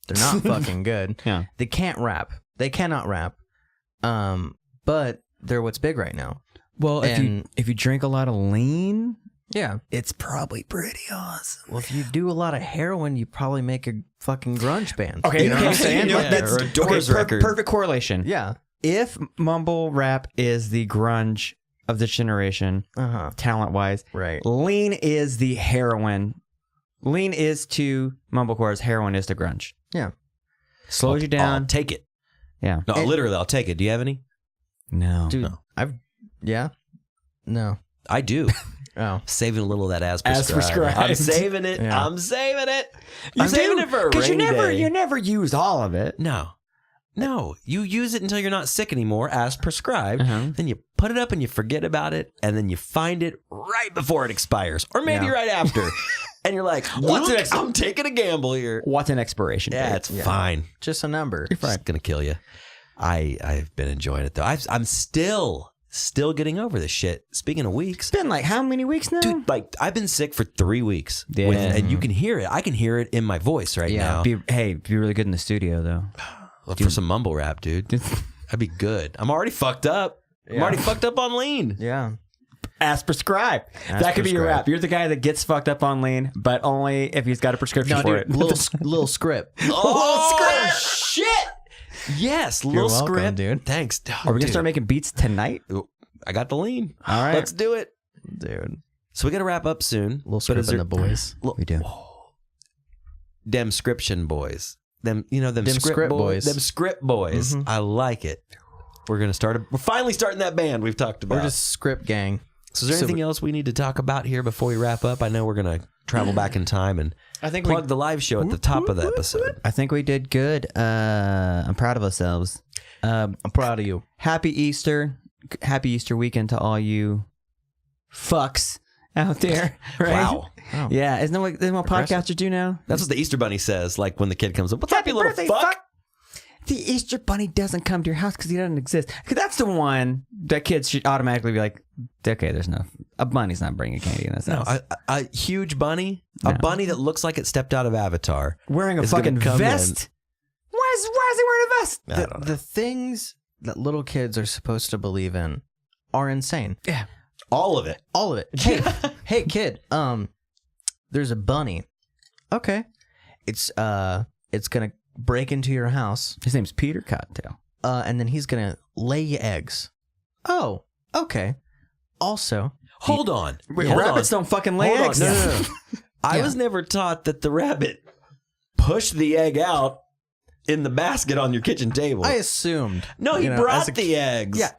They're not fucking good. Yeah. They can't rap. They cannot rap. But they're what's big right now. Well, if you drink a lot of lean, Yeah. it's probably pretty awesome. Well, if you do a lot of heroin, you probably make a fucking grunge band. Okay, you know what I'm saying? Yeah. That's Or a Doors record. perfect correlation. Yeah. If mumble rap is the grunge of this generation, talent-wise, Right. lean is the heroin. Lean is to mumblecore as heroin is to grunge. Yeah. Slows you down. I'll take it. Yeah. No, literally, I'll take it. Do you have any? No. Dude, No. Yeah? No. I do. Oh. Saving a little of that as As prescribed. prescribed. I'm saving it. Yeah. I'm saving it. You I'm saving do, it for a because rainy day. you never use all of it. No, you use it until you're not sick anymore, as prescribed. Uh-huh. Then you put it up and you forget about it, and then you find it right before it expires, or maybe Yeah. right after, and you're like, I'm taking a gamble here." What's an expiration Yeah, date? it's fine. Just a number. It's just gonna kill you. I've been enjoying it though. I'm still getting over this shit. Speaking of weeks, It's been like how many weeks now? dude, like I've been sick for 3 weeks, Yeah. and you can hear it. I can hear it in my voice right now. Be really good in the studio though. For some mumble rap, dude. That'd be good. I'm already fucked up. I'm already fucked up on lean. Yeah. As prescribed. That could be your rap. You're the guy that gets fucked up on lean, but only if he's got a prescription No, for dude, it. little script. Oh, shit! Yes, little welcome, script, dude. Thanks. Are we gonna start making beats tonight? I got the lean. All right. Let's do it. Dude. So we got to wrap up soon. Little script and the boys. We do. Dem scription boys. Them script boys. Them script boys. I like it. We're finally starting that band we've talked about. We're just script gang. So is there anything else we need to talk about here before we wrap up? I know we're gonna travel back in time and plug the live show at the top of the episode. I think we did good. I'm proud of ourselves. I'm proud of you. Happy Easter. Happy Easter weekend to all you fucks out there. Right? Wow. Oh. Yeah, isn't that what podcasters do now? That's what the Easter Bunny says, like when the kid comes up. What's up, you little fuck? The Easter Bunny doesn't come to your house because he doesn't exist. Because that's the one that kids should automatically be like, okay, a bunny's not bringing candy in this No, house. a huge bunny, a bunny that looks like it stepped out of Avatar. Wearing a is gonna fucking come vest? Why is he wearing a vest? I don't know. The things that little kids are supposed to believe in are insane. Yeah. All of it. All of it. Hey kid, there's a bunny. Okay. It's gonna break into your house. His name's Peter Cottontail. And then he's gonna lay you eggs. Oh, okay. Also, Hold on. Rabbits don't fucking lay Hold on. eggs. No. I was never taught that the rabbit pushed the egg out in the basket on your kitchen table. I assumed. No, he you know, brought as a- the eggs. Yeah,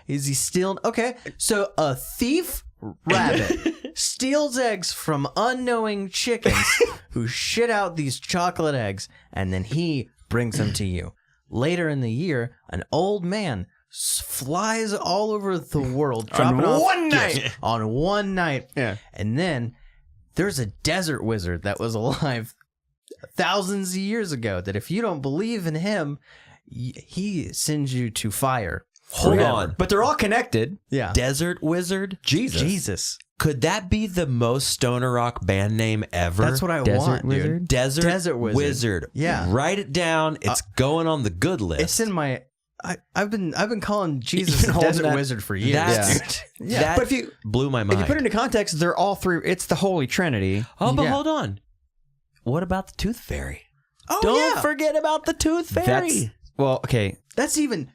is he stealing? Okay, so a thief rabbit steals eggs from unknowing chickens who shit out these chocolate eggs, and then he brings them to you. Later in the year, an old man flies all over the world dropping off one gifts night. on one night. Yeah. And then there's a desert wizard that was alive thousands of years ago that if you don't believe in him, he sends you to fire. Hold forever. on. But they're all connected. Yeah. Desert Wizard? Jesus. Could that be the most stoner rock band name ever? That's what I Desert want, Wizard? dude. Desert Wizard. Wizard. Yeah. Write it down. It's going on the good list. It's in my I've been calling Jesus You've been a holding desert that- wizard for years. That, Yeah. that But if you blew my if mind. you put it into context, they're all through. It's the Holy Trinity. Oh, but Yeah. hold on. What about the Tooth Fairy? Oh, Don't yeah. forget about the Tooth Fairy. That's well, okay.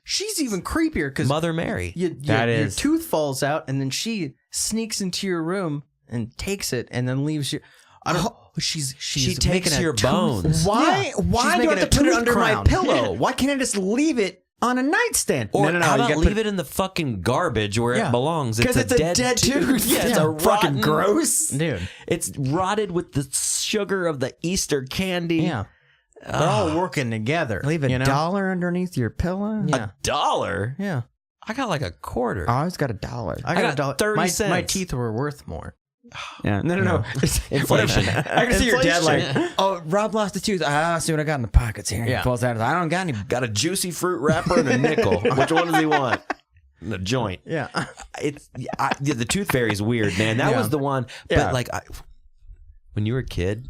She's even creepier because Mother Mary. your is- tooth falls out and then she sneaks into your room and takes it and then leaves you. I don't know. She's She takes making a your tooth- bones. Why? Yeah. Why She's do I making have a to put it tooth under crown. my pillow? Why can't I just leave it on a nightstand? Or no, how you about gotta leave it in the fucking garbage where Yeah. it belongs? because it's a dead tooth. Yeah, it's Yeah, a fucking rotten, gross. Dude. It's rotted with the sugar of the Easter candy. Yeah. They're all working together. Leave a you know? dollar underneath your pillow. Yeah. $1? Yeah. I got like a quarter. I always got $1. I got a dollar. 30 my cents. teeth were worth more. Yeah, no. Inflation. I can see your dad like, Inflation. oh, Rob lost a tooth. Ah, see what I got in the pockets here. Yeah. He pulls out. I don't got any. Got a juicy fruit wrapper and a nickel. Which one does he want? And a joint. Yeah. The Tooth Fairy is weird, man. That Yeah. was the one. Yeah. But like, when you were a kid,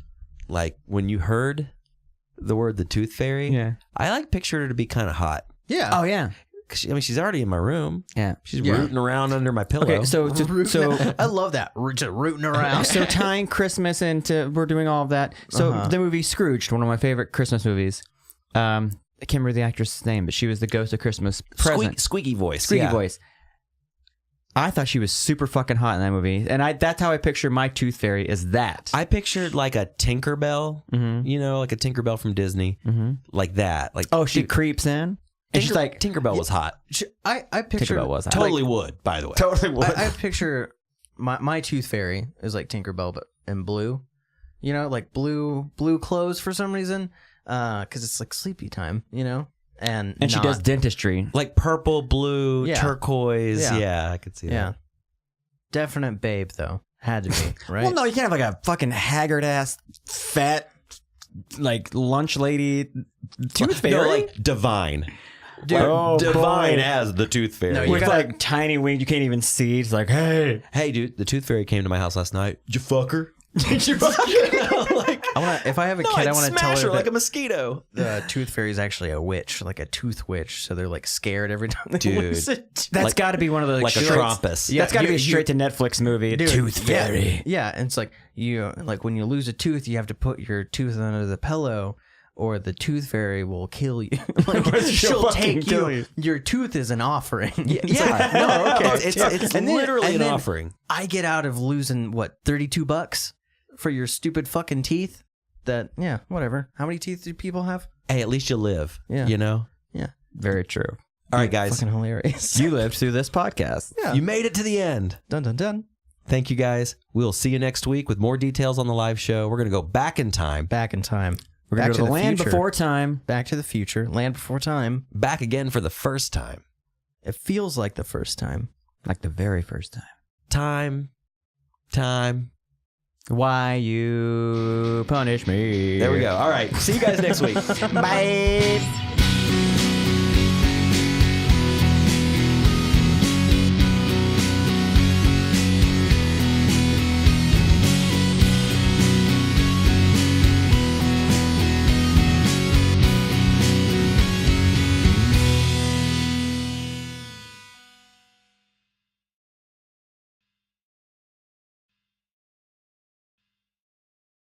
like when you heard the word the Tooth Fairy, Yeah. I like pictured her to be kind of hot. Yeah. Oh yeah. 'Cause she's already in my room. Yeah. She's rooting around under my pillow. Okay. So I love that. Just rooting around. so tying Christmas into we're doing all of that. So the movie Scrooged, one of my favorite Christmas movies. I can't remember the actress's name, but she was the ghost of Christmas present. Squeaky voice. Squeaky voice. I thought she was super fucking hot in that movie, and that's how I picture my Tooth Fairy is that. I pictured like a Tinkerbell, you know, like a Tinkerbell from Disney, like that. Like, she creeps in, and she's like, Tinkerbell was hot. I picture Tinkerbell was hot. Totally would, by the way. Totally would. I picture my Tooth Fairy is like Tinkerbell, but in blue. You know, like blue clothes for some reason, because it's like sleepy time. You know, and she does dentistry. Like purple, blue, Yeah. turquoise. Yeah. Yeah, I could see Yeah, that. definite babe though. Had to be right. Well, no, you can't have like a fucking haggard ass, fat, lunch lady Tooth Fairy. No, like divine. Dude, divine boy. as the Tooth Fairy. No, you with gotta- like tiny wings you can't even see. It's like, hey, Hey, dude, the Tooth Fairy came to my house last night. Did you fuck her? did you fucking like, I want to. If I have a no, kid, I'd I want to tell smash her her like that a mosquito. the Tooth Fairy is actually a witch, like a tooth witch. So they're like scared every time they Dude. lose it. That's Like- got to be one of the Like a straight- Krampus. Yeah, That's got to be a you- straight to Netflix movie. Dude, Tooth Fairy. Yeah, and it's like when you lose a tooth, you have to put your tooth under the pillow, or the Tooth Fairy will kill you. Like, she'll fucking take kill you. you. Your tooth is an offering. Yeah. No, okay. It's And then- literally and an then offering. I get out of losing what $32 for your stupid fucking teeth. That whatever. How many teeth do people have? Hey, at least you live. Yeah. You know? Yeah, Very true. All right, guys. fucking hilarious. You lived through this podcast. Yeah. You made it to the end. Dun dun dun. Thank you, guys. We'll see you next week with more details on the live show. We're going to go back in time. Back in time. We're going Back to go to the land future. before time. Back to the future. Land before time. Back again for the first time. It feels like the first time. Like the very first time. Time. Why you punish me? There we go. All right. See you guys next week. Bye.